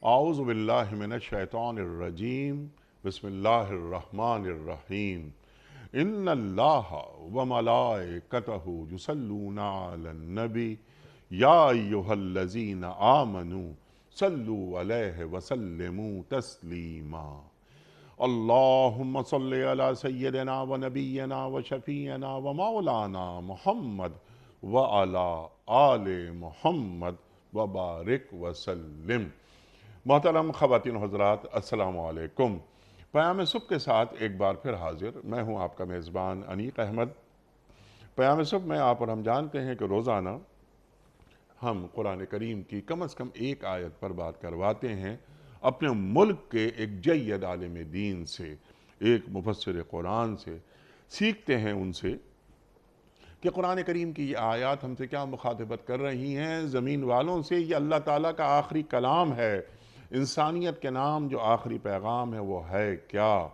اعوذ باللہ من الشیطان الرجیم بسم اللہ الرحمن الرحیم ان اللہ وملائکتہ یصلون علی النبی یا ایہا الذین آمنوا صلوا علیہ وسلموا تسلیما اللہم صلی علی سیدنا و نبینا و شفیعنا و مولانا محمد وعلی آل محمد وبارک وسلم۔ محترم خواتین و حضرات، السلام علیکم۔ پیام صبح کے ساتھ ایک بار پھر حاضر میں ہوں آپ کا میزبان انیق احمد۔ پیام صبح میں آپ اور ہم جانتے ہیں کہ روزانہ ہم قرآن کریم کی کم از کم ایک آیت پر بات کرواتے ہیں اپنے ملک کے ایک جید عالم دین سے، ایک مفسر قرآن سے، سیکھتے ہیں ان سے کہ قرآن کریم کی یہ آیات ہم سے کیا مخاطبت کر رہی ہیں۔ زمین والوں سے یہ اللہ تعالیٰ کا آخری کلام ہے، انسانیت کے نام جو آخری پیغام ہے وہ ہے کیا۔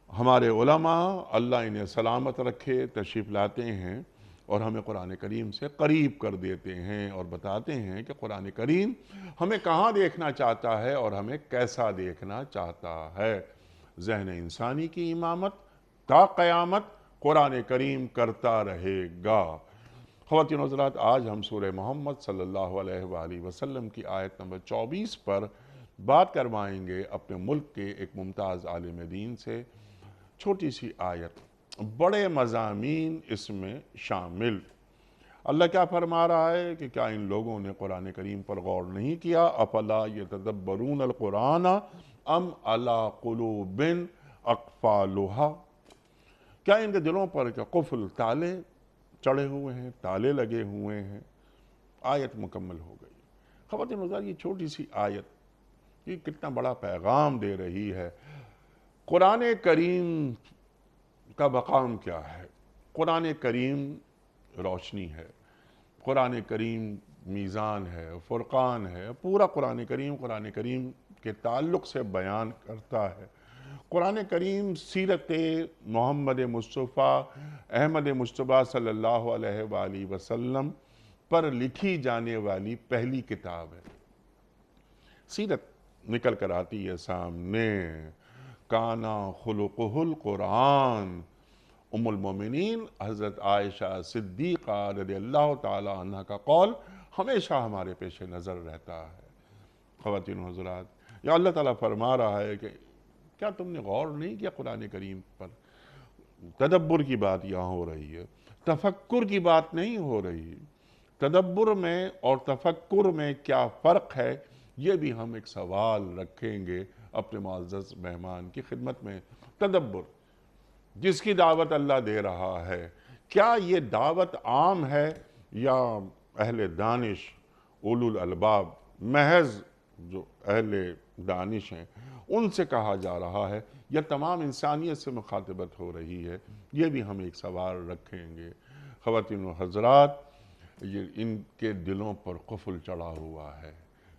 ہمارے علماء اللہ انہیں سلامت رکھے تشریف لاتے ہیں اور ہمیں قرآن کریم سے قریب کر دیتے ہیں اور بتاتے ہیں کہ قرآن کریم ہمیں کہاں دیکھنا چاہتا ہے اور ہمیں کیسا دیکھنا چاہتا ہے۔ ذہن انسانی کی امامت تا قیامت قرآن کریم کرتا رہے گا۔ خواتین و حضرات، آج ہم سورہ محمد صلی اللہ علیہ وآلہ وسلم کی آیت نمبر 24 پر بات کروائیں گے اپنے ملک کے ایک ممتاز عالم دین سے۔ چھوٹی سی آیت، بڑے مضامین اس میں شامل۔ اللہ کیا فرما رہا ہے کہ کیا ان لوگوں نے قرآن کریم پر غور نہیں کیا؟ افلا یتدبرون القرآن ام علی قلوب اقفالھا، کیا ان کے دلوں پر قفل تالے چڑھے ہوئے ہیں، تالے لگے ہوئے ہیں؟ آیت مکمل ہو گئی۔ خواتین و حضرات، یہ چھوٹی سی آیت یہ کتنا بڑا پیغام دے رہی ہے۔ قرآن کریم کا مقام کیا ہے؟ قرآن کریم روشنی ہے، قرآن کریم میزان ہے، فرقان ہے۔ پورا قرآن کریم کے تعلق سے بیان کرتا ہے۔ قرآن کریم سیرت محمد مصطفیٰ احمد مجتبیٰ صلی اللہ علیہ وآلہ وسلم پر لکھی جانے والی پہلی کتاب ہے۔ سیرت نکل کر آتی ہے سامنے۔ کانا خلقہ القرآن، ام المومنین حضرت عائشہ صدیقہ رضی اللہ تعالی عنہ کا قول ہمیشہ ہمارے پیش نظر رہتا ہے۔ خواتین و حضرات، یا اللہ تعالیٰ فرما رہا ہے کہ کیا تم نے غور نہیں کیا قرآن کریم پر؟ تدبر کی بات یہاں ہو رہی ہے، تفکر کی بات نہیں ہو رہی۔ تدبر میں اور تفکر میں کیا فرق ہے، یہ بھی ہم ایک سوال رکھیں گے اپنے معزز مہمان کی خدمت میں۔ تدبر جس کی دعوت اللہ دے رہا ہے، کیا یہ دعوت عام ہے یا اہل دانش اولو الالباب محض جو اہل دانش ہیں ان سے کہا جا رہا ہے، یا تمام انسانیت سے مخاطبت ہو رہی ہے؟ یہ بھی ہم ایک سوال رکھیں گے۔ خواتین و حضرات، یہ ان کے دلوں پر قفل چڑھا ہوا ہے۔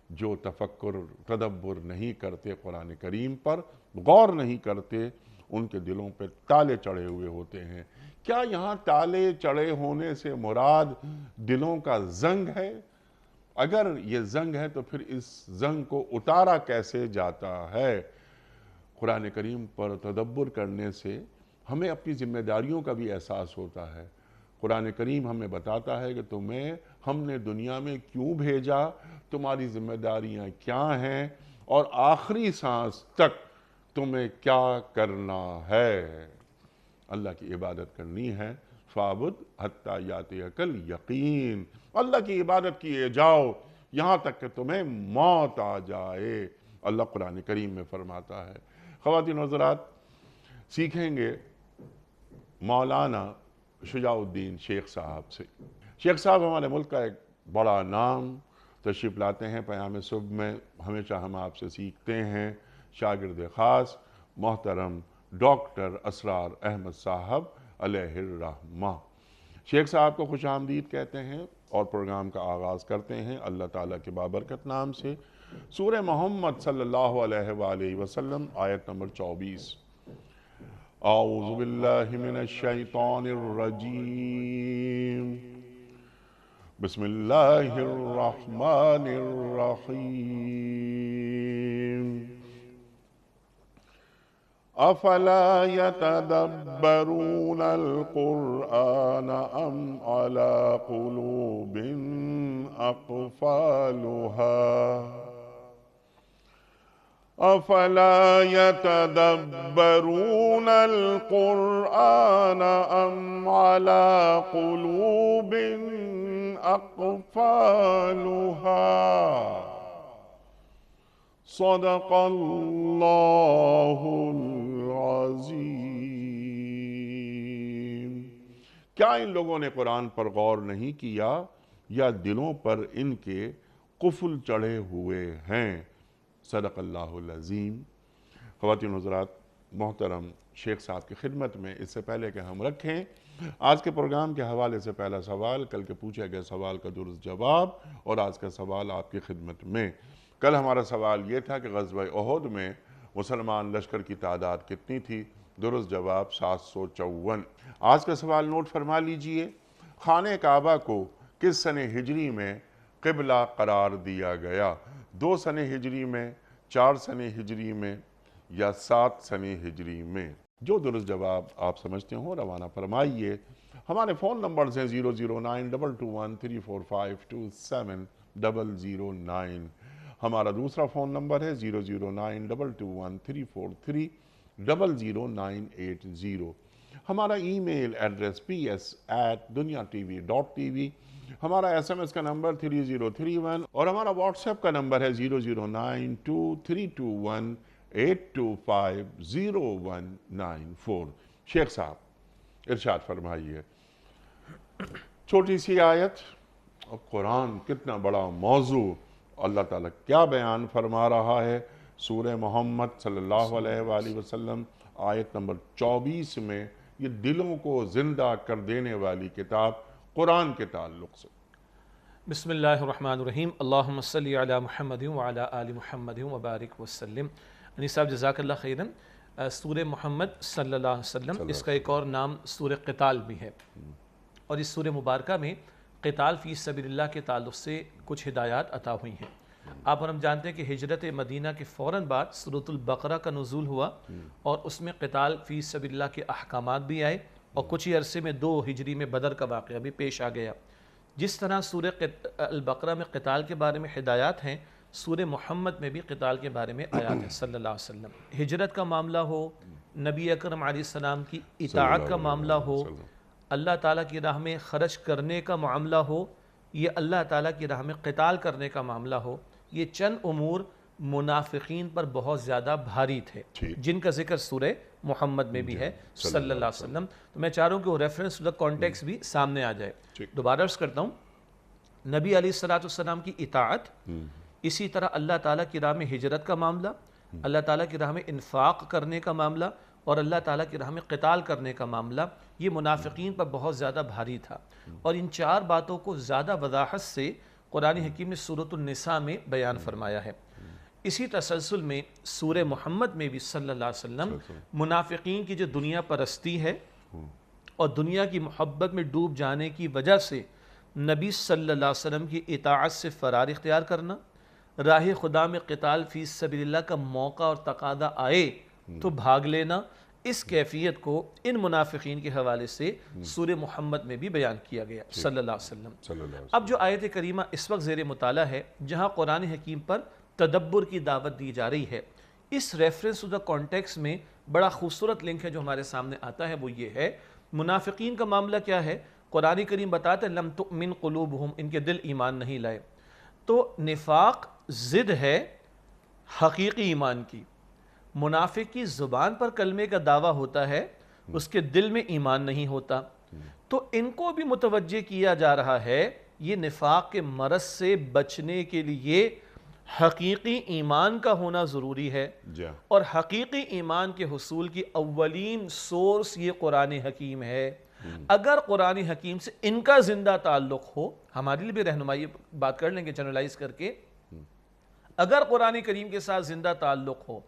جو تفکر تدبر نہیں کرتے، قرآن کریم پر غور نہیں کرتے، ان کے دلوں پہ تالے چڑھے ہوئے ہوتے ہیں۔ کیا یہاں تالے چڑھے ہونے سے مراد دلوں کا زنگ ہے؟ اگر یہ زنگ ہے تو پھر اس زنگ کو اتارا کیسے جاتا ہے؟ قرآن کریم پر تدبر کرنے سے ہمیں اپنی ذمہ داریوں کا بھی احساس ہوتا ہے۔ قرآن کریم ہمیں بتاتا ہے کہ تمہیں ہم نے دنیا میں کیوں بھیجا، تمہاری ذمہ داریاں کیا ہیں، اور آخری سانس تک تمہیں کیا کرنا ہے۔ اللہ کی عبادت کرنی ہے، فَاعْبُدْ حَتَّى يَأْتِيَكَ الْيَقِينُ، اللہ کی عبادت کیے جاؤ یہاں تک کہ تمہیں موت آ جائے، اللہ قرآن کریم میں فرماتا ہے۔ خواتین و حضرات، سیکھیں گے مولانا شجاع الدین شیخ صاحب سے۔ شیخ صاحب ہمارے ملک کا ایک بڑا نام، تشریف لاتے ہیں پیام صبح میں۔ ہمیشہ ہم آپ سے سیکھتے ہیں۔ شاگرد خاص محترم ڈاکٹر اسرار احمد صاحب علیہ الرحمہ۔ شیخ صاحب کو خوش آمدید کہتے ہیں اور پروگرام کا آغاز کرتے ہیں اللہ تعالیٰ کے بابرکت نام سے۔ سورہ محمد صلی اللہ علیہ وآلہ وسلم، آیت نمبر 24۔ اعوذ باللہ من الشیطان الرجیم بسم اللہ الرحمن الرحیم افلا يتدبرون القرآن ام على قلوب اقفالها افلا يتدبرون القرآن ام على قلوب اقفالها صدق اللہ العظیم۔ کیا ان لوگوں نے قرآن پر غور نہیں کیا یا دلوں پر ان کے قفل چڑھے ہوئے ہیں؟ صدق اللہ العظیم۔ خواتین حضرات، محترم شیخ صاحب کی خدمت میں اس سے پہلے کہ ہم رکھیں آج کے پروگرام کے حوالے سے پہلا سوال، کل کے پوچھے گئے سوال کا درست جواب اور آج کا سوال آپ کی خدمت میں۔ کل ہمارا سوال یہ تھا کہ غزوہ احد میں مسلمان لشکر کی تعداد کتنی تھی؟ درست جواب 754۔ آج کا سوال نوٹ فرما لیجئے، خانہ کعبہ کو کس سنہ ہجری میں قبلہ قرار دیا گیا؟ 2 سنہ ہجری میں، 4 سنہ ہجری میں یا 7 سنہ ہجری میں؟ جو درست جواب آپ سمجھتے ہوں روانہ فرمائیے۔ ہمارے فون نمبرز ہیں 00922134527 ہمارا دوسرا فون نمبر ہے 009221343009880۔ ہمارا ای میل ایڈریس ps@dunyatv.tv، ہمارا SMS کا نمبر 3031 اور ہمارا واٹس ایپ کا نمبر ہے 0092321825019 شیخ صاحب ارشاد فرمائیے۔ چھوٹی سی آیت اور قرآن کتنا بڑا موضوع، اللہ تعالیٰ کیا بیان فرما رہا ہے؟ سورہ محمد صلی اللہ علیہ وآلہ وسلم آیت نمبر 24 میں یہ دلوں کو زندہ کر دینے والی کتاب قرآن کے تعلق سے۔ بسم اللہ الرحمن الرحیم، اللہم صلی علی محمد وعلی آل محمد وبارک وسلم۔ انیس صاحب جزاک اللہ خیراً۔ سورہ محمد صلی اللہ علیہ وسلم اس کا ایک اور نام سورہ قتال بھی ہے، اور اس سورہ مبارکہ میں قتال فی سبیل اللہ کے تعلق سے کچھ ہدایات عطا ہوئی ہیں۔ آپ اور ہم جانتے ہیں کہ ہجرت مدینہ کے فوراً بعد سورۃ البقرہ کا نزول ہوا اور اس میں قتال فی سبیل اللہ کے احکامات بھی آئے، اور کچھ ہی عرصے میں 2 ہجری میں بدر کا واقعہ بھی پیش آ گیا۔ جس طرح سورہ البقرہ میں قتال کے بارے میں ہدایات ہیں، سورہ محمد میں بھی قتال کے بارے میں آیات ہیں صلی اللہ علیہ وسلم۔ ہجرت کا معاملہ ہو، نبی اکرم علیہ السلام کی اطاعت کا معاملہ ہو، اللہ تعالیٰ کی راہ میں خرچ کرنے کا معاملہ ہو، یہ اللہ تعالیٰ کی راہ میں قتال کرنے کا معاملہ ہو، یہ چند امور منافقین پر بہت زیادہ بھاری تھے جن کا ذکر سورہ محمد میں بھی ہے صلی اللہ علیہ وسلم۔ تو میں چاہ رہا ہوں کہ وہ ریفرنس کانٹیکس بھی سامنے آ جائے۔ دوبارہ عرض کرتا ہوں، نبی علیہ السلام کی اطاعت، اسی طرح اللہ تعالیٰ کی راہ میں ہجرت کا معاملہ، اللہ تعالیٰ کی راہ میں انفاق کرنے کا معاملہ اور اللہ تعالیٰ کی راہ میں قتال کرنے کا معاملہ، یہ منافقین پر بہت زیادہ بھاری تھا، اور ان 4 باتوں کو زیادہ وضاحت سے قرآن حکیم نے سورۃ النساء میں بیان فرمایا ہے۔ اسی تسلسل میں سورہ محمد میں بھی صلی اللہ علیہ وسلم منافقین کی جو دنیا پرستی ہے اور دنیا کی محبت میں ڈوب جانے کی وجہ سے نبی صلی اللہ علیہ وسلم کی اطاعت سے فرار اختیار کرنا، راہ خدا میں قتال فی سبیل اللہ کا موقع اور تقاضا آئے تو بھاگ لینا، اس کیفیت کو ان منافقین کے حوالے سے سورہ محمد میں بھی بیان کیا گیا صلی اللہ علیہ وسلم۔ اب جو آیت کریمہ اس وقت زیر مطالعہ ہے، جہاں قرآن حکیم پر تدبر کی دعوت دی جا رہی ہے، اس ریفرنس ٹو دا کانٹیکس میں بڑا خوبصورت لنک ہے جو ہمارے سامنے آتا ہے، وہ یہ ہے منافقین کا معاملہ کیا ہے۔ قرآن کریم بتاتا ہے لم تؤمن قلوبہم، ان کے دل ایمان نہیں لائے۔ تو نفاق ضد ہے حقیقی ایمان کی۔ منافق کی زبان پر کلمے کا دعویٰ ہوتا ہے، اس کے دل میں ایمان نہیں ہوتا۔ تو ان کو بھی متوجہ کیا جا رہا ہے یہ نفاق کے مرض سے بچنے کے لیے حقیقی ایمان کا ہونا ضروری ہے، اور حقیقی ایمان کے حصول کی اولین سورس یہ قرآن حکیم ہے۔ اگر قرآن حکیم سے ان کا زندہ تعلق ہو، ہمارے لیے بھی رہنمائی بات کر لیں گے جنرلائز کر کے، اگر قرآن کریم کے ساتھ زندہ تعلق ہو،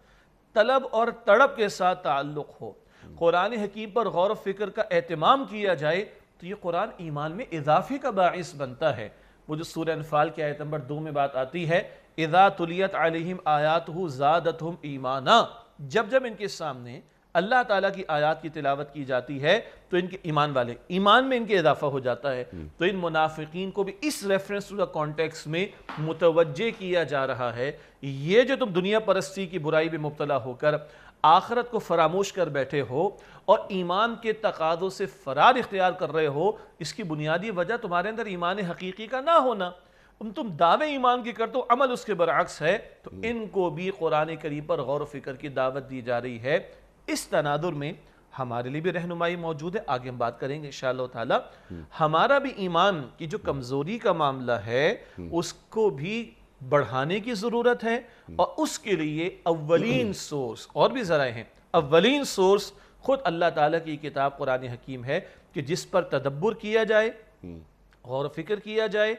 طلب اور تڑپ کے ساتھ تعلق ہو، قرآن حکیم پر غور و فکر کا اہتمام کیا جائے، تو یہ قرآن ایمان میں اضافے کا باعث بنتا ہے۔ وہ جو سورہ انفال کی آیت نمبر 2 میں بات آتی ہے اذا تلیت علیہم آیاتہ زادتہم ایمانا، جب جب ان کے سامنے اللہ تعالیٰ کی آیات کی تلاوت کی جاتی ہے تو ان کے ایمان میں ان کے اضافہ ہو جاتا ہے۔ تو ان منافقین کو بھی اس ریفرنس ٹو دا کانٹیکس میں متوجہ کیا جا رہا ہے، یہ جو تم دنیا پرستی کی برائی میں مبتلا ہو کر آخرت کو فراموش کر بیٹھے ہو اور ایمان کے تقاضوں سے فرار اختیار کر رہے ہو، اس کی بنیادی وجہ تمہارے اندر ایمان حقیقی کا نہ ہونا۔ تم دعوے ایمان کی کرتے ہو، عمل اس کے برعکس ہے۔ تو ان کو بھی قرآن کریم پر غور و فکر کی دعوت دی جا رہی ہے۔ اس تناظر میں ہمارے لیے بھی رہنمائی موجود ہے، آگے ہم بات کریں گے انشاءاللہ تعالی۔ ہمارا بھی ایمان کی جو کمزوری کا معاملہ ہے اس کو بھی بڑھانے کی ضرورت ہے، اور اس کے لیے اولین سورس اور بھی ذرائع ہیں۔ اولین سورس خود اللہ تعالیٰ کی کتاب قرآن حکیم ہے کہ جس پر تدبر کیا جائے، غور و فکر کیا جائے،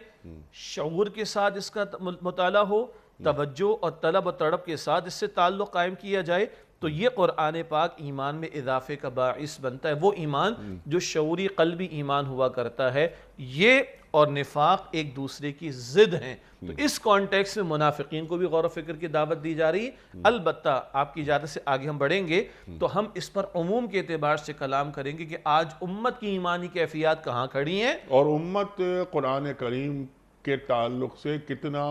شعور کے ساتھ اس کا مطالعہ ہو، توجہ اور طلب و تڑپ کے ساتھ اس سے تعلق قائم کیا جائے، تو یہ قرآن پاک ایمان میں اضافے کا باعث بنتا ہے۔ وہ ایمان جو شعوری قلبی ایمان ہوا کرتا ہے، یہ اور نفاق ایک دوسرے کی ضد ہیں۔ تو اس کانٹیکس میں منافقین کو بھی غور و فکر کی دعوت دی جا رہی ہے۔ البتہ آپ کی اجازت سے آگے ہم بڑھیں گے تو ہم اس پر عموم کے اعتبار سے کلام کریں گے کہ آج امت کی ایمانی کیفیات کہاں کھڑی ہیں، اور امت قرآن کریم کے تعلق سے کتنا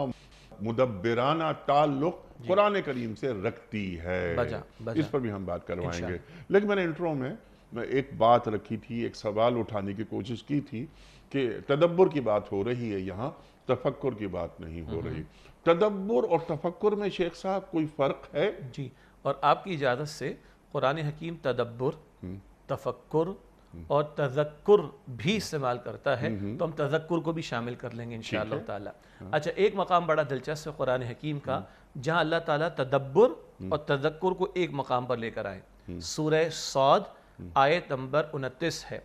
مدبرانہ تعلق قرآن کریم سے رکھتی ہے، اس پر بھی ہم بات کروائیں گے۔ لیکن میں نے انٹرو میں ایک بات رکھی تھی، ایک سوال اٹھانے کی کوشش کی تھی کہ تدبر کی بات ہو رہی ہے، یہاں تفکر کی بات نہیں ہو رہی۔ تدبر اور تفکر میں شیخ صاحب کوئی فرق ہے؟ جی، اور آپ کی اجازت سے قرآن حکیم تدبر، تفکر اور تذکر بھی استعمال کرتا ہے، تو ہم تذکر کو بھی شامل کر لیں گے انشاءاللہ تعالی۔ اچھا، ایک مقام بڑا دلچسپ ہے قرآن حکیم کا جہاں اللہ تعالیٰ تدبر اور تذکر کو ایک مقام پر لے کر آئے۔ سورہ صاد آیت نمبر 29 ہے،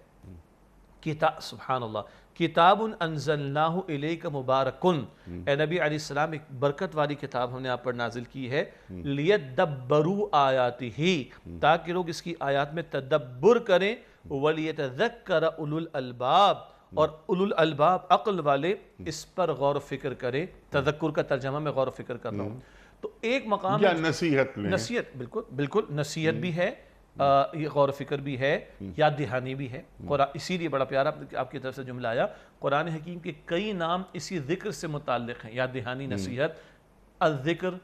سبحان اللہ، کتاب انزلناہ الیک مبارکن، اے نبی علیہ السلام ایک برکت والی کتاب ہم نے آپ پر نازل کی ہے، لیدبروا آیاتہ، تاکہ لوگ اس کی آیات میں تدبر کریں، ولیتذکر اولو الالباب، اور اولو الالباب عقل والے اس پر غور و فکر کریں۔ تذکر کا ترجمہ میں غور و فکر کر رہا ہوں۔ تو ایک مقام یا نصیحت لیں، نصیحت، بالکل نصیحت بھی ہے، یہ غور و فکر بھی ہے، یاد دہانی بھی ہے۔ اسی لیے بڑا پیارا آپ کی طرف سے جملہ آیا، قرآن حکیم کے کئی نام اسی ذکر سے متعلق ہیں، یاد دہانی، نصیحت، الذکر،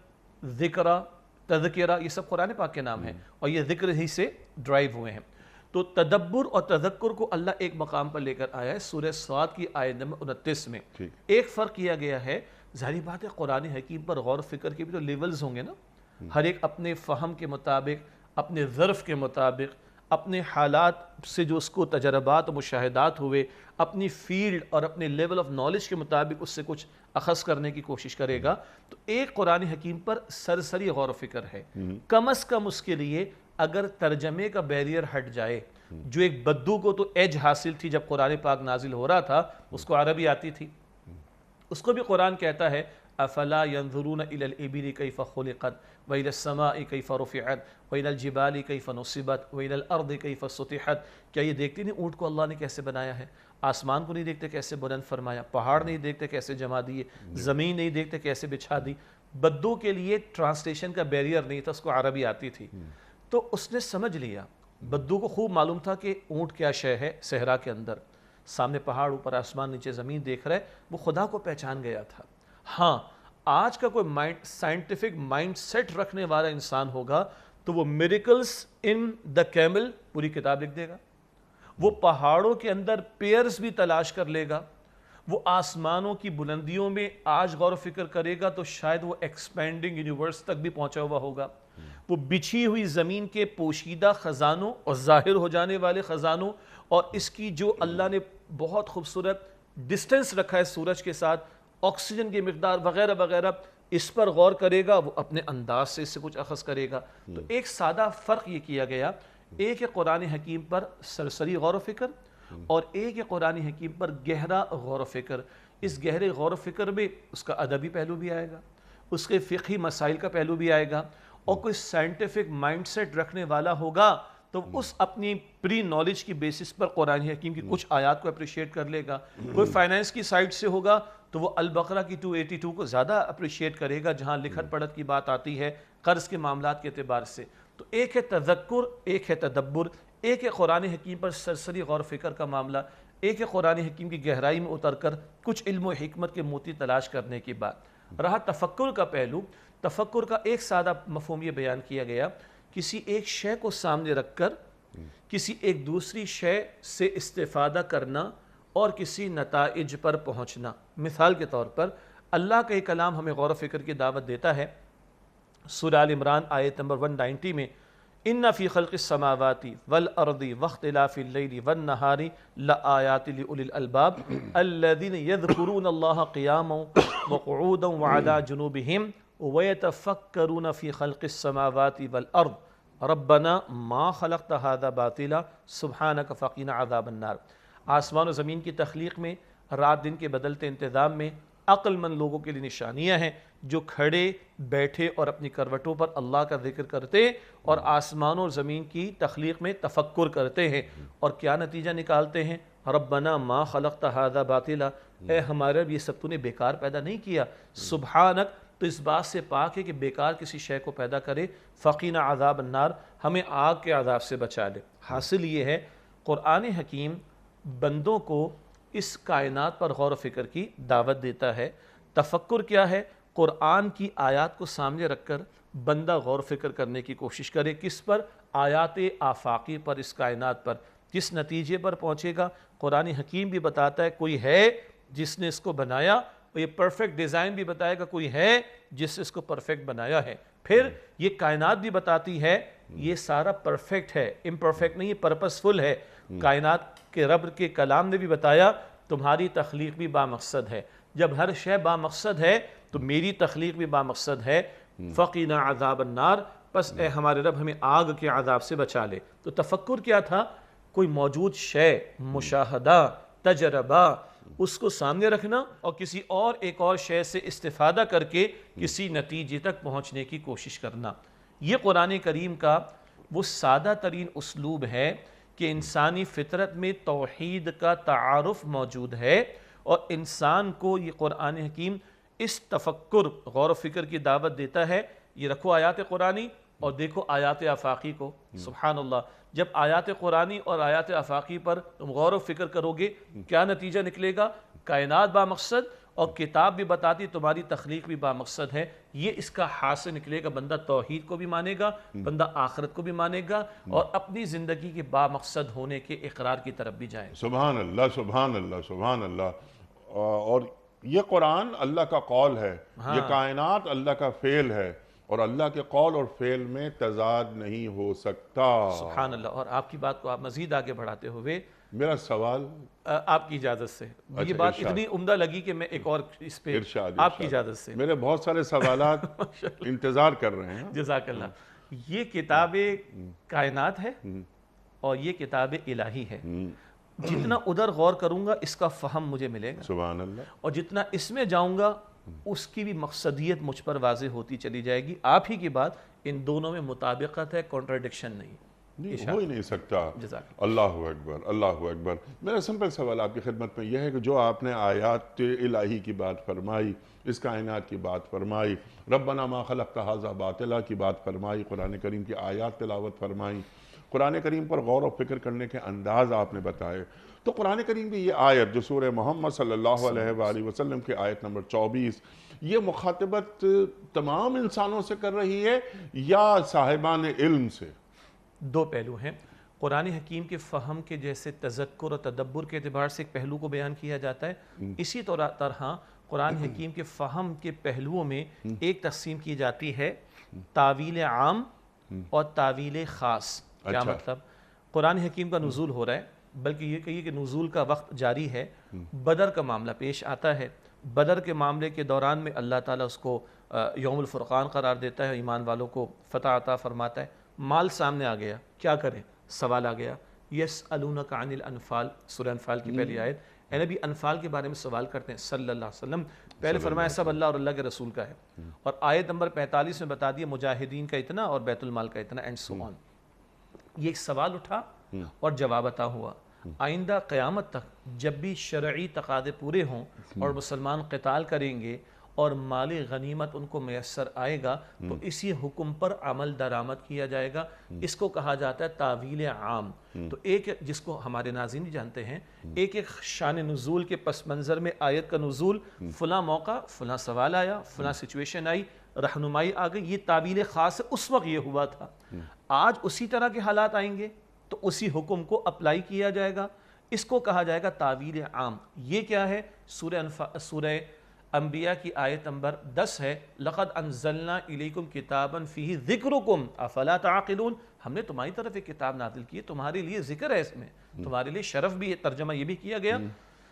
ذکرہ، تذکرہ، یہ سب قرآن پاک کے نام ہیں اور یہ ذکر ہی سے ڈرائیو ہوئے ہیں۔ تو تدبر اور تذکر کو اللہ ایک مقام پر لے کر آیا ہے سورہ صاد کی آیت نمبر 29 میں۔ ایک فرق کیا گیا ہے، ظاہری بات ہے قرآن حکیم پر غور و فکر کے بھی تو لیولز ہوں گے نا، ہر ایک اپنے فہم کے مطابق، اپنے ظرف کے مطابق، اپنے حالات سے جو اس کو تجربات و مشاہدات ہوئے، اپنی فیلڈ اور اپنے لیول آف نالج کے مطابق اس سے کچھ اخذ کرنے کی کوشش کرے گا۔ تو ایک قرآن حکیم پر سرسری غور و فکر ہے، کم از کم اس کے لیے اگر ترجمے کا بیریئر ہٹ جائے، جو ایک بدو کو تو ایج حاصل تھی جب قرآن پاک نازل ہو رہا تھا، اس کو عربی آتی تھی، اس کو بھی قرآن کہتا ہے افلا ينظرون الى الابل كيف خلقت والى السماء كيف رفعت والى الجبال كيف نصبت والى الارض كيف سطحت، کیا یہ دیکھتے نہیں اونٹ کو اللہ نے کیسے بنایا ہے، آسمان کو نہیں دیکھتے کیسے بلند فرمایا، پہاڑ نہیں دیکھتے کیسے جما دیے، زمین نہیں دیکھتے کیسے بچھا دی۔ بدو کے لیے ٹرانسلیشن کا بیریئر نہیں تھا، اس کو عربی آتی تھی، تو اس نے سمجھ لیا، بدو کو خوب معلوم تھا کہ اونٹ کیا شے ہے صحرا کے اندر، سامنے پہاڑ، اوپر آسمان، نیچے زمین دیکھ رہا ہے، وہ خدا کو پہچان گیا تھا۔ ہاں، آج کا کوئی سائنٹیفک مائنڈ سیٹ رکھنے والا انسان ہوگا تو وہ میریکلز ان دا کیمل پوری کتاب لکھ دے گا، وہ پہاڑوں کے اندر پیئرز بھی تلاش کر لے گا، وہ آسمانوں کی بلندیوں میں آج غور و فکر کرے گا تو شاید وہ ایکسپینڈنگ یونیورس تک بھی پہنچا ہوا ہوگا، وہ بچھی ہوئی زمین کے پوشیدہ خزانوں اور ظاہر ہو جانے والے خزانوں اور اس کی جو اللہ نے بہت خوبصورت ڈسٹنس رکھا ہے سورج کے ساتھ، آکسیجن کی مقدار وغیرہ وغیرہ، اس پر غور کرے گا، وہ اپنے انداز سے اس سے کچھ اخذ کرے گا۔ تو ایک سادہ فرق یہ کیا گیا، ایک ہے قرآن حکیم پر سرسری غور و فکر اور ایک ہے قرآن حکیم پر گہرا غور و فکر۔ اس گہرے غور و فکر میں اس کا ادبی پہلو بھی آئے گا، اس کے فقہی مسائل کا پہلو بھی آئے گا، اور کوئی سائنٹیفک مائنڈ سیٹ رکھنے والا ہوگا تو اس اپنی پری نالج کی بیسس پر قرآن حکیم کی کچھ آیات کو اپریشیٹ کر لے گا۔ کوئی فائنینس کی سائٹ سے ہوگا تو وہ البقرہ کی 282 کو زیادہ اپریشیٹ کرے گا جہاں لکھت پڑھت کی بات آتی ہے قرض کے معاملات کے اعتبار سے۔ تو ایک ہے تذکر، ایک ہے تدبر، ایک ہے قرآن حکیم پر سرسری غور و فکر کا معاملہ، ایک ہے قرآن حکیم کی گہرائی میں اتر کر کچھ علم و حکمت کے موتی تلاش کرنے کی بات۔ رہا تفکر کا پہلو، تفکر کا ایک سادہ مفہوم یہ بیان کیا گیا، کسی ایک شے کو سامنے رکھ کر کسی ایک دوسری شے سے استفادہ کرنا اور کسی نتائج پر پہنچنا۔ مثال کے طور پر اللہ کا یہ کلام ہمیں غور و فکر کی دعوت دیتا ہے۔ سورہ آل عمران آیت نمبر 190 میں ان فی خلق السماوات والارض واختلاف اللیل والنہار لآیات لأولی الالباب الذین یذکرون اللہ قیاما وقعودا وعلی جنوبہم ویتفکرون فی خلق السماوات والارض ربنا ما خلقت هذا باطلا سبحانک فقنا عذاب النار۔ آسمان و زمین کی تخلیق میں، رات دن کے بدلتے انتظام میں عقل مند لوگوں کے لیے نشانیاں ہیں جو کھڑے بیٹھے اور اپنی کروٹوں پر اللہ کا ذکر کرتے اور آسمان اور زمین کی تخلیق میں تفکر کرتے ہیں، اور کیا نتیجہ نکالتے ہیں؟ ربنا ما خلقت هذا باطلا، اے ہمارے رب یہ سب تو نے بیکار پیدا نہیں کیا، سبحانک تو اس بات سے پاک ہے کہ بیکار کسی شے کو پیدا کرے، فقینا عذاب النار ہمیں آگ کے عذاب سے بچا لے۔ حاصل یہ ہے قرآن حکیم بندوں کو اس کائنات پر غور و فکر کی دعوت دیتا ہے۔ تفکر کیا ہے؟ قرآن کی آیات کو سامنے رکھ کر بندہ غور و فکر کرنے کی کوشش کرے، کس پر؟ آیات آفاقی پر، اس کائنات پر۔ کس نتیجے پر پہنچے گا؟ قرآن حکیم بھی بتاتا ہے کوئی ہے جس نے اس کو بنایا، اور یہ پرفیکٹ ڈیزائن بھی بتائے گا کوئی ہے جس نے اس کو پرفیکٹ بنایا ہے۔ پھر یہ کائنات بھی بتاتی ہے یہ سارا پرفیکٹ ہے، امپرفیکٹ نہیں، پرپسفل ہے۔ کائنات کے رب کے کلام نے بھی بتایا تمہاری تخلیق بھی بامقصد ہے۔ جب ہر شے بامقصد ہے تو میری تخلیق بھی بامقصد ہے۔ فقینا عذاب النار، پس اے ہمارے رب ہمیں آگ کے عذاب سے بچا لے۔ تو تفکر کیا تھا؟ کوئی موجود شے، مشاہدہ، تجربہ، اس کو سامنے رکھنا اور کسی اور ایک اور شے سے استفادہ کر کے کسی نتیجے تک پہنچنے کی کوشش کرنا۔ یہ قرآن کریم کا وہ سادہ ترین اسلوب ہے کہ انسانی فطرت میں توحید کا تعارف موجود ہے، اور انسان کو یہ قرآن حکیم اس تفکر، غور و فکر کی دعوت دیتا ہے۔ یہ رکھو آیات قرآنی اور دیکھو آیات آفاقی کو، سبحان اللہ۔ جب آیات قرآنی اور آیات آفاقی پر تم غور و فکر کرو گے کیا نتیجہ نکلے گا؟ کائنات بامقصد، اور کتاب بھی بتاتی تمہاری تخلیق بھی بامقصد ہے۔ یہ اس کا حاصل نکلے گا، بندہ توحید کو بھی مانے گا، بندہ آخرت کو بھی مانے گا، اور اپنی زندگی کے بامقصد ہونے کے اقرار کی طرف بھی جائے۔ سبحان اللہ، سبحان اللہ، سبحان اللہ۔ اور یہ قرآن اللہ کا قول ہے، یہ کائنات اللہ کا فعل ہے، اور اللہ کے قول اور فعل میں تضاد نہیں ہو سکتا۔ سبحان اللہ۔ اور آپ کی بات کو آپ مزید آگے بڑھاتے ہوئے، میرا سوال آپ کی اجازت سے، یہ بات اتنی عمدہ لگی کہ میں ایک اور اس پہ آپ کی اجازت سے، میرے بہت سارے سوالات انتظار کر رہے ہیں۔ جزاک اللہ۔ یہ کتاب کائنات ہے اور یہ کتاب الہی ہے۔ جتنا ادھر غور کروں گا اس کا فہم مجھے ملے گا، سبحان اللہ، اور جتنا اس میں جاؤں گا اس کی بھی مقصدیت مجھ پر واضح ہوتی چلی جائے گی۔ آپ ہی کی بات، ان دونوں میں مطابقت ہے، کنٹراڈکشن نہیں۔ ہو ہی نہیں سکتا۔ اللہ اکبر، اللہ اکبر۔ میرا سمپل سوال آپ کی خدمت میں یہ ہے کہ جو آپ نے آیات الہی کی بات فرمائی، اس کائنات کی بات فرمائی، ربنا ما خلقت ھذا باطلا کی بات فرمائی، قرآن کریم کی آیات تلاوت فرمائی، قرآن کریم پر غور و فکر کرنے کے انداز آپ نے بتائے، تو قرآن کریم کی یہ آیت جو سورہ محمد صلی اللہ علیہ وآلہ وسلم کی آیت نمبر 24، یہ مخاطبت تمام انسانوں سے کر رہی ہے یا صاحبان علم سے؟ دو پہلو ہیں۔ قرآن حکیم کے فہم کے جیسے تذکر اور تدبر کے اعتبار سے ایک پہلو کو بیان کیا جاتا ہے، اسی طرح قرآن حکیم کے فہم کے پہلوؤں میں ایک تقسیم کی جاتی ہے، تاویل عام اور تاویل خاص۔ کیا مطلب؟ قرآن حکیم کا نزول ہو رہا ہے، بلکہ یہ کہیے کہ نزول کا وقت جاری ہے، بدر کا معاملہ پیش آتا ہے، بدر کے معاملے کے دوران میں اللہ تعالیٰ اس کو یوم الفرقان قرار دیتا ہے، ایمان والوں کو فتح عطا فرماتا ہے۔ مال سامنے آ گیا، کیا کریں؟ سوال آ گیا، یسألونک عن الانفال، سورہ انفال کی پہلی آیت، اے نبی انفال کے بارے میں سوال کرتے ہیں صلی اللہ علیہ وسلم، پہلے فرمایا سب اللہ اور اللہ کے رسول کا ہے، اور آیت نمبر 45 میں بتا دیا مجاہدین کا اتنا اور بیت المال کا اتنا، اینڈ سو آن۔ یہ ایک سوال اٹھا اور جواب عطا ہوا۔ آئندہ قیامت تک جب بھی شرعی تقاضے پورے ہوں اور مسلمان قتال کریں گے اور مالی غنیمت ان کو میسر آئے گا تو اسی حکم پر عمل درآمد کیا جائے گا. اس کو کہا جاتا ہے تعویل عام. تو ایک جس کو ہمارے ناظرین بھی جانتے ہیں, ایک ایک شان نزول کے پس منظر میں آیت کا نزول, فلاں موقع فلاں سوال آیا, فلاں سچویشن آئی, رہنمائی آ گئی, یہ تعویل خاص ہے, اس وقت یہ ہوا تھا. آج اسی طرح کے حالات آئیں گے تو اسی حکم کو اپلائی کیا جائے گا. اس کو کہا جائے گا تعویل عام. یہ کیا ہے؟ سورہ انبیاء کی آیت نمبر 10 ہے, لَقَدْ أَنزَلْنَا إِلَيْكُمْ كِتَابًا فِيهِ ذِكْرُكُمْ أَفَلَا تَعْقِلُونَ. ہم نے تمہاری طرف ایک کتاب نازل کی ہے, تمہارے لیے ذکر ہے, اس میں تمہارے لیے شرف بھی ہے, ترجمہ یہ بھی کیا گیا,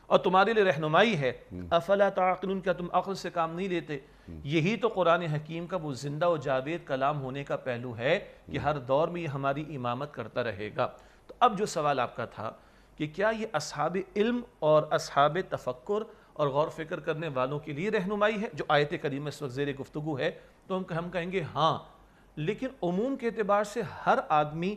اور تمہارے لیے رہنمائی ہے. أَفَلَا تَعْقِلُونَ, کیا تم عقل سے کام نہیں لیتے؟ یہی تو قرآن حکیم کا وہ زندہ و جاوید کلام ہونے کا پہلو ہے کہ ہر دور میں یہ ہماری امامت کرتا رہے گا. تو اب جو سوال آپ کا تھا کہ کیا یہ اصحاب علم اور اصحاب تفکر اور غور فکر کرنے والوں کے لیے رہنمائی ہے, جو آیت کریمہ اس وقت زیر گفتگو ہے, تو ہم کہیں گے ہاں, لیکن عموم کے اعتبار سے ہر آدمی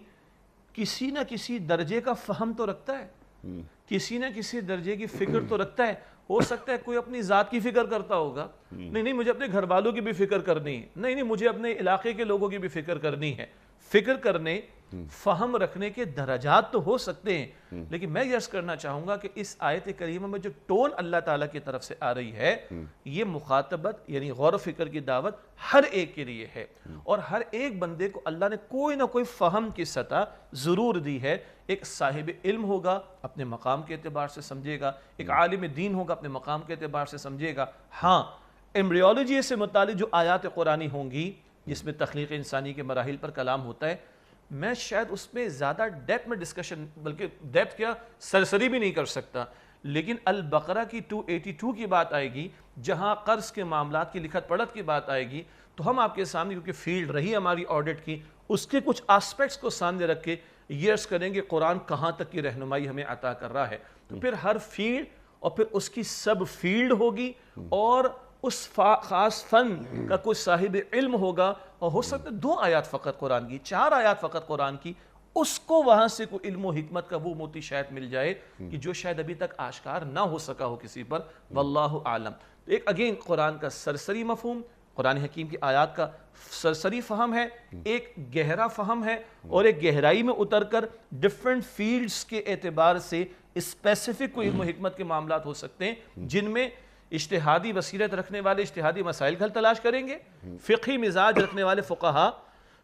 کسی نہ کسی درجے کا فہم تو رکھتا ہے, کسی نہ کسی درجے کی فکر تو رکھتا ہے. ہو سکتا ہے کوئی اپنی ذات کی فکر کرتا ہوگا, نہیں مجھے اپنے گھر والوں کی بھی فکر کرنی ہے, نہیں مجھے اپنے علاقے کے لوگوں کی بھی فکر کرنی ہے. فکر کرنے, فہم رکھنے کے درجات تو ہو سکتے ہیں, لیکن میں یہ عرض کرنا چاہوں گا کہ اس آیت کریمہ میں جو ٹون اللہ تعالیٰ کی طرف سے آ رہی ہے, یہ مخاطبت یعنی غور و فکر کی دعوت ہر ایک کے لیے ہے, اور ہر ایک بندے کو اللہ نے کوئی نہ کوئی فہم کی سطح ضرور دی ہے. ایک صاحب علم ہوگا, اپنے مقام کے اعتبار سے سمجھے گا, ایک عالم دین ہوگا, اپنے مقام کے اعتبار سے سمجھے گا. ہاں, ایمبریولوجی سے متعلق جو آیات قرآنی ہوں گی جس میں تخلیق انسانی کے مراحل پر کلام ہوتا ہے, میں شاید اس میں زیادہ ڈیپتھ میں ڈسکشن, بلکہ ڈیپتھ کیا سرسری بھی نہیں کر سکتا. لیکن البقرہ کی 282 کی بات آئے گی, جہاں قرض کے معاملات کی لکھت پڑھت کی بات آئے گی, تو ہم آپ کے سامنے, کیونکہ فیلڈ رہی ہماری آڈٹ کی, اس کے کچھ آسپیکٹس کو سامنے رکھ کے یہ عرض کریں گے قرآن کہاں تک کی رہنمائی ہمیں عطا کر رہا ہے. تو پھر ہر فیلڈ اور پھر اس کی سب فیلڈ ہوگی, اور اس خاص فن کا کوئی صاحب علم ہوگا, اور ہو سکتا ہے 2 آیات فقط قرآن کی, 4 آیات فقط قرآن کی, اس کو وہاں سے کوئی علم و حکمت کا وہ موتی شاید مل جائے کہ جو شاید ابھی تک آشکار نہ ہو سکا ہو کسی پر, واللہ عالم. ایک اگین قرآن کا سرسری مفہوم, قرآن حکیم کی آیات کا سرسری فہم ہے, ایک گہرا فہم ہے, اور ایک گہرائی میں اتر کر ڈیفرنٹ فیلڈز کے اعتبار سے اسپیسیفک کوئی علم و حکمت کے معاملات ہو سکتے ہیں, جن میں اجتہادی بصیرت رکھنے والے اجتہادی مسائل کا حل تلاش کریں گے, فقہی مزاج رکھنے والے فقہا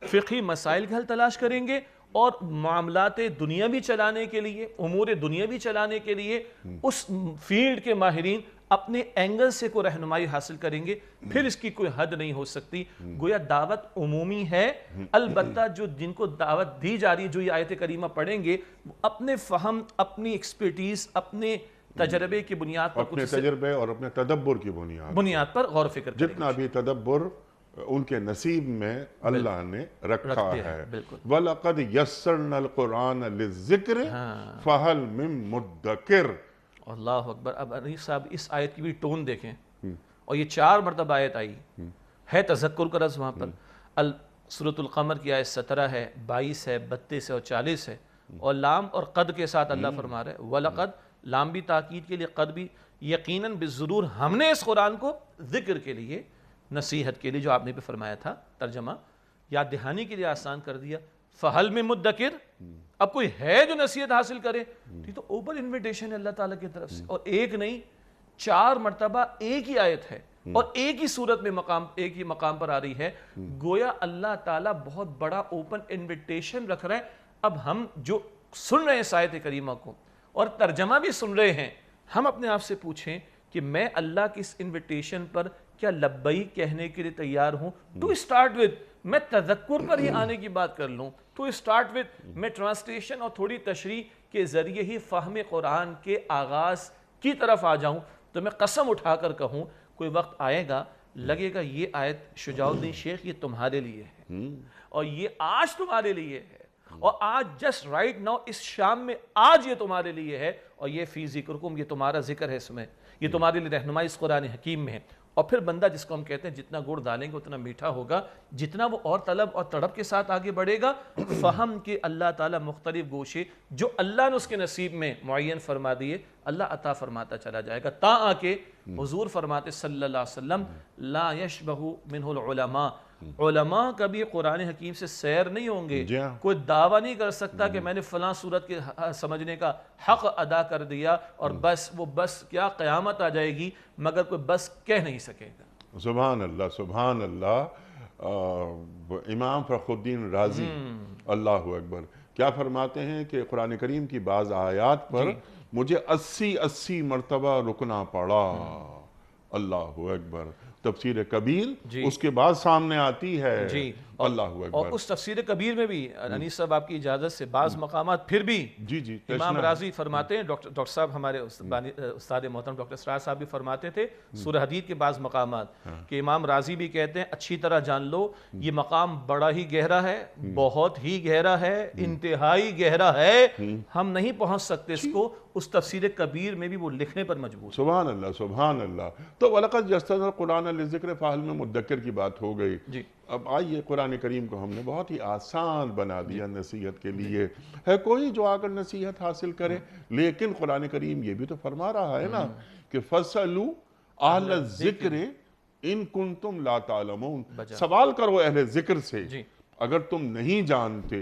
فقہی مسائل کا حل تلاش کریں گے, اور معاملات دنیا بھی چلانے کے لیے, امور دنیا بھی چلانے کے لیے اس فیلڈ کے ماہرین اپنے اینگل سے کوئی رہنمائی حاصل کریں گے. پھر اس کی کوئی حد نہیں ہو سکتی. گویا دعوت عمومی ہے, البتہ جو جن کو دعوت دی جا رہی ہے, جو یہ آیت کریمہ پڑھیں گے, اپنے فہم, اپنی ایکسپرٹیز, اپنے تجربے کی بنیاد پر, اپنے تجربے اور اپنے تدبر کی بنیاد پر غور و فکر کریں. جتنا بھی تدبر ان کے نصیب میں اللہ نے رکھا ہے. وَلَقَدْ يَسَّرْنَا الْقُرْآنَ لِلذِّكْرِ فَهَلْ مِن مُدَّكِرٍ. اللہ اکبر. اب انیس صاحب اس آیت کی بھی ٹون دیکھیں, اور یہ 4 مرتبہ آیت آئی ہے, تذکر کا رض وہاں پر. سورۃ القمر کی آیت 17 ہے, 22 ہے, 32 ہے اور 40 ہے, اور لام اور قد کے ساتھ اللہ فرما رہے ہیں وَلَقَدْ, لام بھی تاکید کے لیے, قد بھی, یقیناً بالضرور ہم نے اس قرآن کو ذکر کے لیے, نصیحت کے لیے, جو آپ نے بھی فرمایا تھا, ترجمہ یاد دہانی کے لیے آسان کر دیا. فَهَلْ مِن مُدَّكِرٍ, اب کوئی ہے جو نصیحت حاصل کرے؟ یہ تو اوپن انویٹیشن ہے اللہ تعالیٰ کی طرف سے, اور ایک نہیں 4 مرتبہ ایک ہی آیت ہے, اور ایک ہی صورت میں ایک ہی مقام پر آ رہی ہے. گویا اللہ تعالیٰ بہت بڑا اوپن انویٹیشن رکھ رہا ہے. اب ہم جو سن رہے ہیں اس آیت کریمہ کو, اور ترجمہ بھی سن رہے ہیں, ہم اپنے آپ سے پوچھیں کہ میں اللہ کی اس انویٹیشن پر کیا لبیک کہنے کے لیے تیار ہوں؟ ٹو اسٹارٹ ود میں تذکر پر ہی آنے کی بات کر لوں, ٹو اسٹارٹ ود میں ٹرانسلیشن اور تھوڑی تشریح کے ذریعے ہی فہم قرآن کے آغاز کی طرف آ جاؤں, تو میں قسم اٹھا کر کہوں کوئی وقت آئے گا لگے گا یہ آیت شجاع الدین شیخ یہ تمہارے لیے ہے, اور یہ آج تمہارے لیے ہے, اور آج جسٹ رائٹ ناؤ اس شام میں آج یہ تمہارے لیے ہے, اور یہ فی ذکرکم, یہ تمہارا ذکر ہے, اس میں یہ تمہارے لیے رہنمائی اس قرآن حکیم میں ہے. اور پھر بندہ جس کو ہم کہتے ہیں جتنا گڑ ڈالیں گے اتنا میٹھا ہوگا، جتنا وہ اور طلب اور تڑپ کے ساتھ آگے بڑھے گا، فہم کہ اللہ تعالیٰ مختلف گوشے جو اللہ نے اس کے نصیب میں معین فرما دیے اللہ عطا فرماتا چلا جائے گا، تا آ کے حضور فرماتے صلی اللہ علیہ وسلم لا یشبہ منہ العلماء، علماء کبھی قرآن حکیم سے سیر نہیں ہوں گے، کوئی دعویٰ نہیں کر سکتا کہ میں نے فلاں صورت کے سمجھنے کا حق ادا کر دیا اور بس وہ بس کیا قیامت آ جائے گی مگر کوئی بس کہہ نہیں سکے گا۔ سبحان اللہ سبحان اللہ۔ امام فخر الدین رازی اللہ اکبر کیا فرماتے ہیں کہ قرآن کریم کی بعض آیات پر مجھے 80 مرتبہ رکنا پڑا، اللہ اکبر۔ تفسیر کبیر اس کے بعد سامنے آتی ہے، اللہ اکبر۔ اور اس تفسیر کبیر میں بھی انیس صاحب آپ کی اجازت سے بعض مقامات پھر بھی امام رازی فرماتے ہیں، ڈاکٹر صاحب ہمارے استاد محترم ڈاکٹر اسرار صاحب بھی فرماتے تھے سورہ حدید کے بعض مقامات کہ امام رازی بھی کہتے ہیں اچھی طرح جان لو یہ مقام بڑا ہی گہرا ہے، بہت ہی گہرا ہے، انتہائی گہرا ہے، ہم نہیں پہنچ سکتے اس کو، اس تفسیر کبیر میں بھی وہ لکھنے پر مجبور۔ سبحان اللہ سبحان اللہ۔ تو وَلَقَدْ يَسَّرْنَا الْقُرْآنَ لِلذِّكْرِ فَهَلْ مِن مُدَّكِرٍ کی بات ہو گئی۔ اب آئیے قرآن کریم کو ہم نے بہت ہی آسان بنا دیا نصیحت کے لیے، ہے کوئی جو آ کر نصیحت حاصل کرے، لیکن قرآن کریم یہ بھی تو فرما رہا ہے نا کہ فَاسْأَلُوا أَهْلَ الذِّكْرِ إِن كُنتُمْ لَا تَعْلَمُونَ، سوال کرو اہل ذکر سے اگر تم نہیں جانتے۔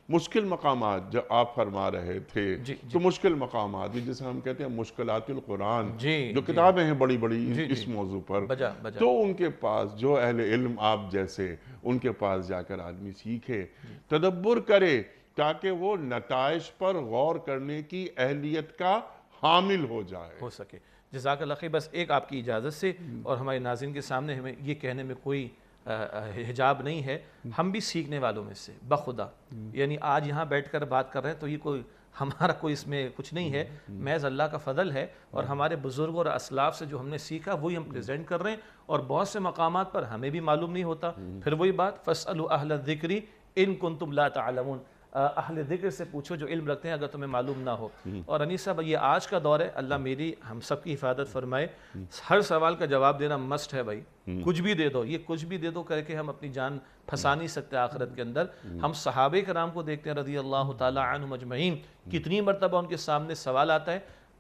مشکل مقامات جو آپ فرما رہے تھے تو مشکل مقامات جسے ہم کہتے ہیں مشکلات القرآن، جو کتابیں ہیں بڑی بڑی اس موضوع پر، تو ان کے پاس جو اہل علم آپ جیسے ان کے پاس جا کر آدمی سیکھے، تدبر کرے تاکہ وہ نتائج پر غور کرنے کی اہلیت کا حامل ہو جائے، ہو سکے۔ جزاک اللہ خیر۔ بس ایک آپ کی اجازت سے اور ہمارے ناظرین کے سامنے ہمیں یہ کہنے میں کوئی حجاب نہیں ہے، ہم بھی سیکھنے والوں میں سے بخدا، یعنی آج یہاں بیٹھ کر بات کر رہے ہیں تو یہ کوئی ہمارا کوئی اس میں کچھ نہیں ہے، محض اللہ کا فضل ہے اور ہمارے بزرگ اور اسلاف سے جو ہم نے سیکھا وہی ہم پریزنٹ کر رہے ہیں، اور بہت سے مقامات پر ہمیں بھی معلوم نہیں ہوتا۔ پھر وہی بات فَاسْأَلُوا أَهْلَ الذِّكْرِ إِن كُنتُمْ لَا تَعْلَمُونَ، اہل ذکر سے پوچھو جو علم رکھتے ہیں اگر تمہیں معلوم نہ ہو۔ اور انیس صاحب یہ آج کا دور ہے، اللہ میری ہم سب کی حفاظت فرمائے، ہر سوال کا جواب دینا مسٹ ہے بھائی، کچھ بھی دے دو، یہ کچھ بھی دے دو کر کے ہم اپنی جان پھنسا نہیں سکتے آخرت کے اندر۔ ہم صحابہ کرام کو دیکھتے ہیں رضی اللہ تعالی عنہم اجمعین، کتنی مرتبہ ان کے سامنے سوال آتا ہے،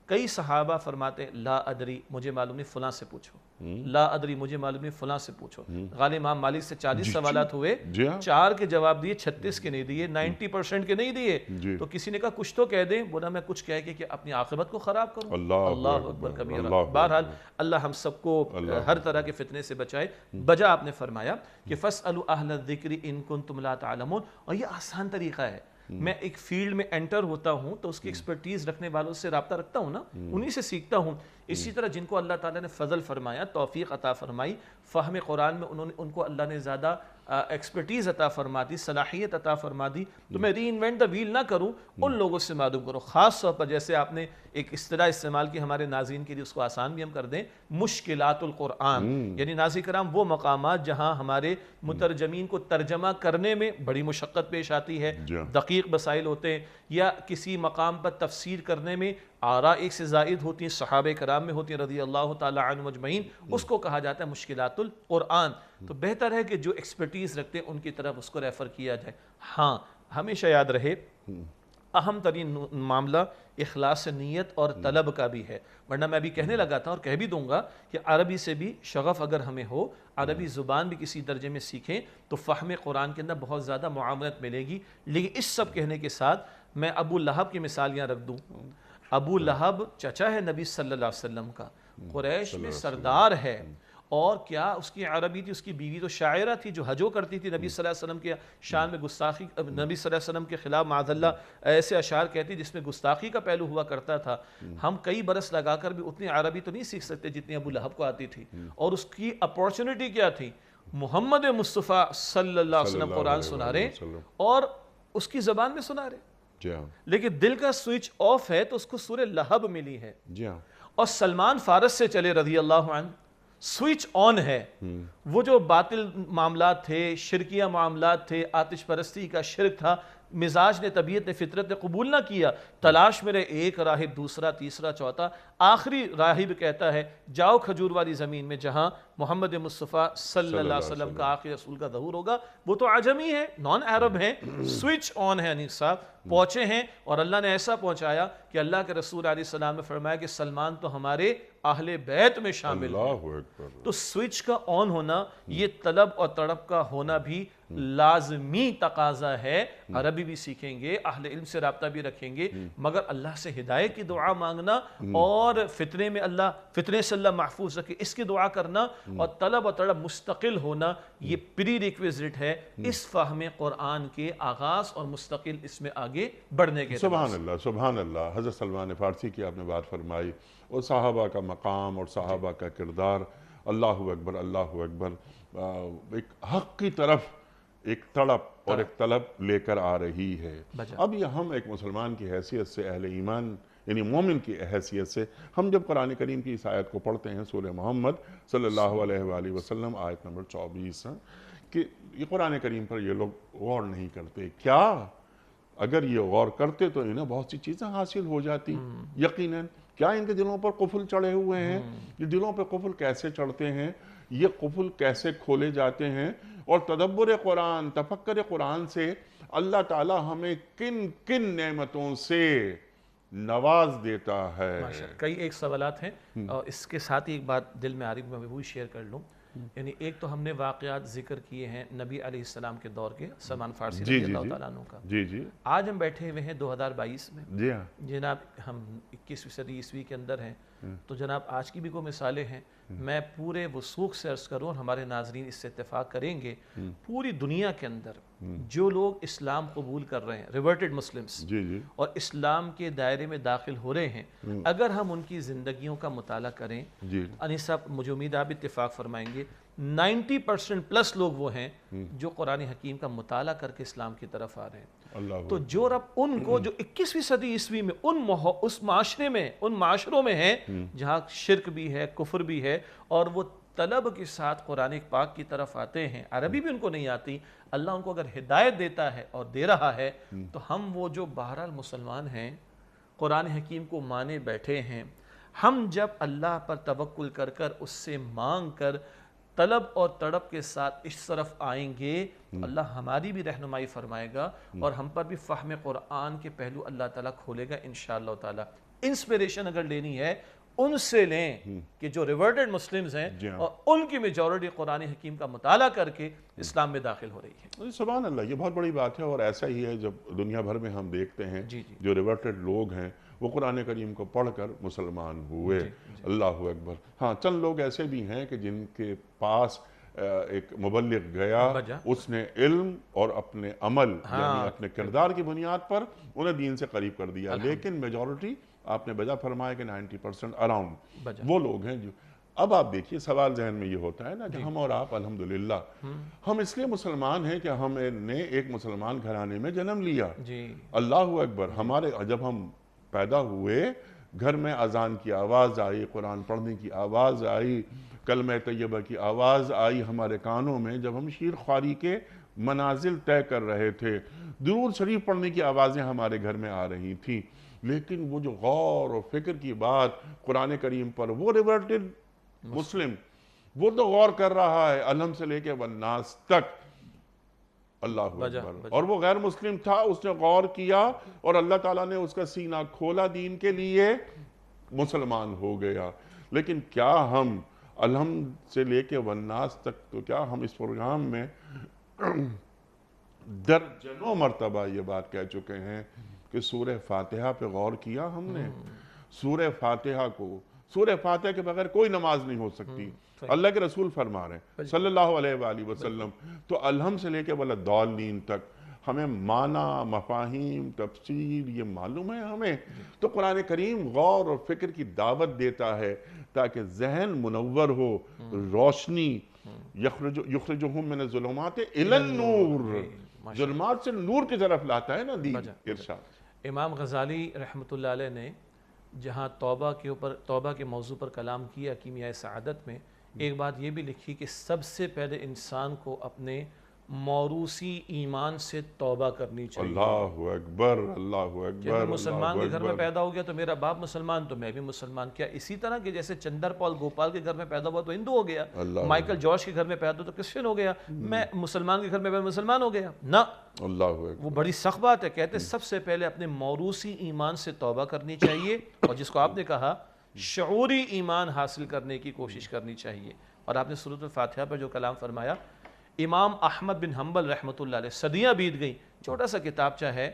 کئی صحابہ فرماتے ہیں لا ادری مجھے معلوم نہیں فلاں سے پوچھو، لا ادری مجھے معلوم نہیں فلاں سے پوچھو۔ غالب امام مالک سے 40 سوالات ہوئے، 4 کے جواب دیے، 36 کے نہیں دیے، 90% کے نہیں دیے، تو کسی نے کہا کچھ تو کہہ دیں، بولا میں کچھ کہہ کے کہ اپنی عاقبت کو خراب کروں۔ اللہ اکبر کبیرہ۔ بہرحال اللہ ہم سب کو ہر طرح کے فتنے سے بچائے۔ بجا آپ نے فرمایا کہ فَاسْأَلُوا أَهْلَ الذِّكْرِ إِن كُنتُمْ لَا تَعْلَمُونَ، اور یہ آسان طریقہ ہے، میں ایک فیلڈ میں انٹر ہوتا ہوں تو اس کی ایکسپرٹیز رکھنے والوں سے رابطہ رکھتا ہوں نا، انہی سے سیکھتا ہوں۔ اسی طرح جن کو اللہ تعالیٰ نے فضل فرمایا، توفیق عطا فرمائی، فہم قرآن میں ان کو اللہ نے زیادہ ایکسپرٹیز عطا فرما دی، صلاحیت عطا فرما دی، تو میں ری انوینٹ دا ویل نہ کروں، ان لوگوں سے معلوم کروں۔ خاص طور پر جیسے آپ نے ایک اصطلاح استعمال کی ہمارے ناظرین کے لیے، اس کو آسان بھی ہم کر دیں، مشکلات القرآن، یعنی ناظرین کرام وہ مقامات جہاں ہمارے مترجمین کو ترجمہ کرنے میں بڑی مشقت پیش آتی ہے، دقیق مسائل ہوتے ہیں، یا کسی مقام پر تفسیر کرنے میں آراء ایک سے زائد ہوتی ہیں، صحابہ کرام میں ہوتی ہیں رضی اللہ تعالی عنہم اجمعین، اس کو کہا جاتا ہے مشکلات القرآن۔ تو بہتر ہے کہ جو ایکسپرٹیز رکھتے ہیں ان کی طرف اس کو ریفر کیا جائے۔ ہاں ہمیشہ یاد رہے اہم ترین معاملہ اخلاص نیت اور طلب کا بھی ہے، ورنہ میں ابھی کہنے لگا تھا اور کہہ بھی دوں گا کہ عربی سے بھی شغف اگر ہمیں ہو، عربی زبان بھی کسی درجے میں سیکھیں تو فہم قرآن کے اندر بہت زیادہ معاونت ملے گی۔ لیکن اس سب کہنے کے ساتھ میں ابو لہب کی مثال یہاں رکھ دوں۔ ابو لہب چچا ہے نبی صلی اللہ علیہ وسلم کا، قریش میں سردار ہے، اور کیا اس کی عربی تھی، اس کی بیوی تو شاعرہ تھی جو حجو کرتی تھی، نبی صلی اللہ علیہ وسلم کے شان میں گستاخی، نبی صلی اللہ علیہ وسلم کے خلاف معاذ اللہ ایسے اشعار کہتی جس میں گستاخی کا پہلو ہوا کرتا تھا۔ ہم کئی برس لگا کر بھی اتنی عربی تو نہیں سیکھ سکتے جتنی ابو لہب کو آتی تھی، اور اس کی اپورچونٹی کیا تھی، محمد مصطفیٰ صلی اللہ علیہ وسلم قرآن سنا رہے اور اس کی زبان میں سنا رہے، لیکن دل کا سوئچ آف ہے تو اس کو سورہ لہب ملی ہے۔ اور سلمان فارس سے چلے رضی اللہ عنہ، سوئچ آن ہے، وہ جو باطل معاملات تھے، شرکیہ معاملات تھے، آتش پرستی کا شرک تھا، مزاج نے، طبیعت نے، فطرت نے قبول نہ کیا، تلاش میں رہے، ایک راہب، دوسرا، تیسرا، چوتھا، آخری راہب کہتا ہے جاؤ کھجور والی زمین میں جہاں محمد مصطفیٰ صلی اللہ علیہ وسلم کا آخری رسول کا ظہور ہوگا. وہ تو عجمی ہے, نان عرب ہیں, سوئچ آن ہے انیس صاحب, پہنچے ہیں, اور اللہ نے ایسا پہنچایا کہ اللہ کے رسول علیہ السلام نے فرمایا کہ سلمان تو ہمارے اہل بیت میں شامل ہیں. تو سوئچ کا آن ہونا, یہ طلب اور تڑپ کا ہونا بھی لازمی تقاضا ہے. عربی بھی سیکھیں گے, اہل علم سے رابطہ بھی رکھیں گے, مگر اللہ سے ہدایت کی دعا مانگنا اور فتنے سے اللہ محفوظ رکھے اس کی دعا کرنا, اور طلب اور تڑپ مستقل ہونا, یہ پری ریکویزٹ ہے اس فہم قرآن کے آغاز اور مستقل اس میں آگے بڑھنے کے. سبحان اللہ, سبحان اللہ. حضرت سلمان فارسی کی آپ نے بات فرمائی, اور صحابہ کا مقام اور صحابہ کا کردار, اللہ اکبر, اللہ اکبر. ایک حق کی طرف ایک تڑپ اور ایک طلب لے کر آ رہی ہے. اب یہ ہم ایک مسلمان کی حیثیت سے, اہل ایمان یعنی مومن کی حیثیت سے, ہم جب قرآن کریم کی اس آیت کو پڑھتے ہیں, سورہ محمد صلی اللہ علیہ وآلہ وسلم, آیت نمبر 24, کہ یہ قرآن کریم پر یہ لوگ غور نہیں کرتے. کیا اگر یہ غور کرتے تو انہیں بہت سی چیزیں حاصل ہو جاتی یقیناً. کیا ان کے دلوں پر قفل چڑھے ہوئے ہیں؟ یہ دلوں پر قفل کیسے چڑھتے ہیں, یہ قفل کیسے کھولے جاتے ہیں, اور تدبر قرآن, تفکر قرآن سے اللہ تعالی ہمیں کن کن نعمتوں سے نواز دیتا ہے. کئی ایک سوالات ہیں, اور اس کے ساتھ ہی ایک بات دل میں آ رہی ہے, میں وہی شیئر کر لوں. یعنی ایک تو ہم نے واقعات ذکر کیے ہیں نبی علیہ السلام کے دور کے, سلمان فارسی رضی اللہ تعالیٰ عنہ کا. آج ہم بیٹھے ہوئے ہیں 2022 میں, جناب ہم 21ویں صدی عیسوی کے اندر ہیں, تو جناب آج کی بھی کوئی مثالیں ہیں. میں پورے وثوق سے عرض کروں, اور ہمارے ناظرین اس سے اتفاق کریں گے, پوری دنیا کے اندر جو لوگ اسلام قبول کر رہے ہیں, ریورٹڈ مسلمز, اور اسلام کے دائرے میں داخل ہو رہے ہیں, اگر ہم ان کی زندگیوں کا مطالعہ کریں, انیس صاحب مجھے امید آپ اتفاق فرمائیں گے, 90% پلس لوگ وہ ہیں جو قرآن حکیم کا مطالعہ کر کے اسلام کی طرف آ رہے ہیں. تو جو رب ان کو جو 21ویں صدی عیسوی میں اس معاشرے میں, ان معاشروں میں ہیں جہاں شرک بھی ہے, کفر بھی ہے, اور وہ طلب کے ساتھ قرآن پاک کی طرف آتے ہیں, عربی بھی ان کو نہیں آتی, اللہ ان کو اگر ہدایت دیتا ہے اور دے رہا ہے, تو ہم وہ جو بہرحال مسلمان ہیں, قرآن حکیم کو مانے بیٹھے ہیں, ہم جب اللہ پر توکل کر کر اس سے مانگ کر طلب اور تڑپ کے ساتھ اس طرف آئیں گے, اللہ ہماری بھی رہنمائی فرمائے گا, اور ہم پر بھی فہم قرآن کے پہلو اللہ تعالیٰ کھولے گا انشاءاللہ تعالیٰ. انسپیریشن اگر لینی ہے ان سے لیں کہ جو ریورٹڈ مسلمز ہیں, اور ان کی میجورٹی قرآن حکیم کا مطالعہ کر کے اسلام میں داخل ہو رہی ہے. سبحان اللہ, یہ بہت بڑی بات ہے, اور ایسا ہی ہے جب دنیا بھر میں ہم دیکھتے ہیں جو ریورٹڈ لوگ ہیں وہ قرآن کریم کو پڑھ کر مسلمان ہوئے. اللہ اکبر. ہاں, چند لوگ ایسے بھی ہیں کہ جن کے پاس ایک مبلغ گیا, اس نے علم اور اپنے عمل یعنی اپنے کردار کی بنیاد پر انہیں دین سے قریب کر دیا, لیکن میجورٹی آپ نے بجا فرمایا کہ 90% اراؤنڈ وہ لوگ ہیں جو. اب آپ دیکھیے, سوال ذہن میں یہ ہوتا ہے نا کہ ہم اور آپ الحمدللہ ہم اس لیے مسلمان ہیں کہ ہم نے ایک مسلمان گھرانے میں جنم لیا. اللہ اکبر. ہمارے جب ہم پیدا ہوئے, گھر میں اذان کی آواز آئی, قرآن پڑھنے کی آواز آئی, کلمہ طیبہ کی آواز آئی ہمارے کانوں میں, جب ہم شیر خواری کے منازل طے کر رہے تھے, درود شریف پڑھنے کی آوازیں ہمارے گھر میں آ رہی تھیں. لیکن وہ جو غور و فکر کی بات قرآن کریم پر, وہ ریورٹڈ مسلم وہ تو غور کر رہا ہے الحم سے لے کے والناس تک. اللہ اکبر. اور وہ غیر مسلم تھا, اس نے غور کیا, اور اللہ تعالیٰ نے اس کا سینہ کھولا دین کے لیے, مسلمان ہو گیا. لیکن کیا ہم الحم سے لے کے والناس تک, تو کیا ہم اس پروگرام میں درجنوں مرتبہ یہ بات کہہ چکے ہیں کہ سورہ فاتحہ پہ غور کیا ہم نے؟ سورہ فاتحہ سورہ فاتحہ کے بغیر کوئی نماز نہیں ہو سکتی. اللہ کے رسول فرما رہے ہیں صلی اللہ علیہ وآلہ وسلم, تو الحم سے لے کے والضالین تک ہمیں معنی, مفاہیم, تفسیر یہ معلوم ہے ہمیں. تو قرآن کریم غور اور فکر کی دعوت دیتا ہے تاکہ ذہن منور ہو, روشنی, یخرجہم من الظلمات الی النور, ظلمات سے نور کی طرف لاتا ہے نا دین. ارشاد. امام غزالی رحمۃ اللہ علیہ نے جہاں توبہ کے موضوع پر کلام کیا کیمیائے سعادت میں, ایک بات یہ بھی لکھی کہ سب سے پہلے انسان کو اپنے موروثی ایمان سے توبہ کرنی چاہیے اللہ اکبر، اللہ کہ اکبر، میں مسلمان کے اللہ گھر میں اکبر۔ پیدا ہو گیا تو میرا باپ مسلمان تو میں بھی مسلمان، کیا اسی طرح کہ جیسے چندر پال گوپال کے گھر میں پیدا ہوا تو ہندو ہو گیا، اللہ مائیکل جارج کے گھر میں پیدا ہوا تو کرسچن ہو گیا، میں مسلمان کے گھر میں مسلمان ہو گیا؟ نہ، اللہ اکبر۔ وہ بڑی سخت بات ہے۔ کہتے سب سے پہلے اپنے موروثی ایمان سے توبہ کرنی چاہیے، اور جس کو آپ نے کہا شعوری ایمان حاصل کرنے کی کوشش کرنی چاہیے۔ اور آپ نے سورۃ الفاتحہ پر جو کلام فرمایا، امام احمد بن حنبل رحمۃ اللہ علیہ، صدیاں بیت گئیں، چھوٹا سا کتابچہ ہے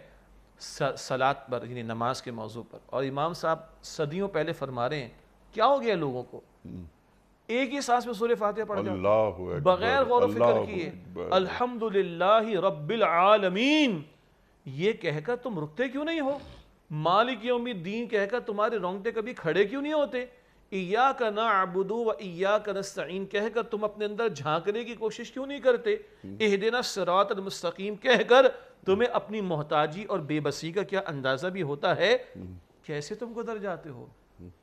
صلاۃ پر، یعنی نماز کے موضوع پر، اور امام صاحب صدیوں پہلے فرما رہے ہیں کیا ہو گیا لوگوں کو، ایک ہی سانس میں سورہ فاتحہ پڑھ جاتے اللہ اکبر، بغیر غور و فکر اللہ کیے اکبر۔ الحمدللہ رب العالمین یہ کہہ کر تم رکتے کیوں نہیں ہو؟ مالک یوم الدین کہہ کر تمہارے رونگٹے کبھی کھڑے کیوں نہیں ہوتے؟ ایاک نعبد و ایاک نستعین کہہ کر تم اپنے اندر جھانکنے کی کوشش کیوں نہیں کرتے؟ اہدنا الصراط المستقیم کہہ کر تمہیں اپنی محتاجی اور بے بسی کا کیا اندازہ بھی ہوتا ہے؟ کیسے تم گزر جاتے ہو؟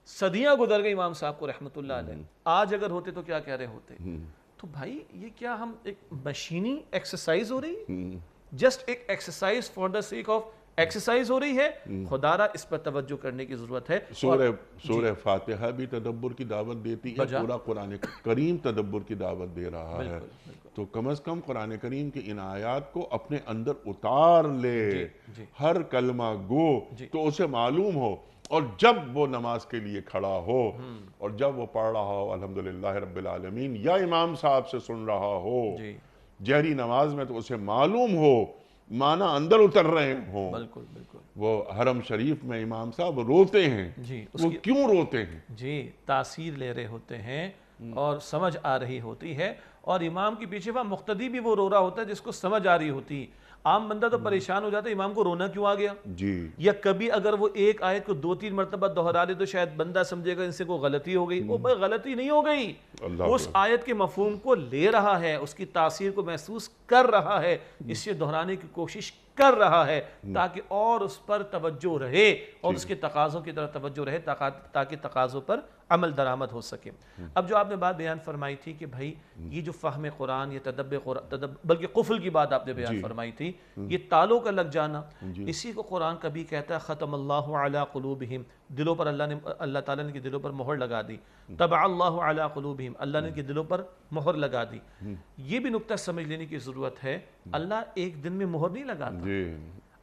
صدیاں گزر گئی امام صاحب کو رحمت اللہ علیہ، آج اگر ہوتے تو کیا کہہ رہے ہوتے؟ تو بھائی یہ کیا ہم ایک مشینی ایکسرسائز ہو رہی، جسٹ ایک exercise for the sake of exercise ہو رہی ہے؟ خدا را اس پر توجہ کرنے کی ضرورت ہے۔ سورہ فاتحہ بھی تدبر کی دعوت دیتی ہے، پورا قرآن کریم تدبر کی دعوت دے رہا ہے، تو کم از کم قرآن کریم کی ان آیات کو اپنے اندر اتار لے، ہر کلمہ گو تو اسے معلوم ہو، اور جب وہ نماز کے لیے کھڑا ہو اور جب وہ پڑھ رہا ہو الحمدللہ رب العالمین، یا امام صاحب سے سن رہا ہو جہری نماز میں، تو اسے معلوم ہو، معنی اندر اتر رہے ہوں۔ بالکل بالکل، وہ حرم شریف میں امام صاحب روتے ہیں، وہ کیوں روتے ہیں؟ جی تاثیر لے رہے ہوتے ہیں اور سمجھ آ رہی ہوتی ہے، اور امام کی پیچھے وہ مقتدی بھی وہ رو رہا ہوتا ہے جس کو سمجھ آ رہی ہوتی۔ عام بندہ تو پریشان ہو جاتا ہے امام کو رونا کیوں آ گیا، یا کبھی اگر وہ ایک آیت کو 2-3 مرتبہ دہرا دے تو شاید بندہ سمجھے گا ان سے کوئی غلطی ہو گئی، وہ غلطی نہیں ہو گئی، وہ اس آیت کے مفہوم کو لے رہا ہے، اس کی تاثیر کو محسوس کر رہا ہے، اس سے دہرانے کی کوشش کر رہا ہے تاکہ اور اس پر توجہ رہے اور اس کے تقاضوں کی طرف توجہ رہے، تاکہ تقاضوں پر عمل درآمد ہو سکے۔ اب جو آپ نے بات بیان فرمائی تھی کہ بھائی یہ جو فہم قرآن، یہ تدبر قرآن، بلکہ قفل کی بات آپ نے بیان فرمائی تھی، یہ تالوں کا لگ جانا، اسی کو قرآن کبھی کہتا ہے ختم اللہ علی قلوبہم، دلوں پر اللہ تعالیٰ نے دلوں پر مہر لگا دی، طبع اللہ علی قلوبہم، اللہ نے دلوں پر مہر لگا دی۔ یہ بھی نکتہ سمجھ لینے کی ضرورت ہے، اللہ ایک دن میں مہر نہیں لگاتا،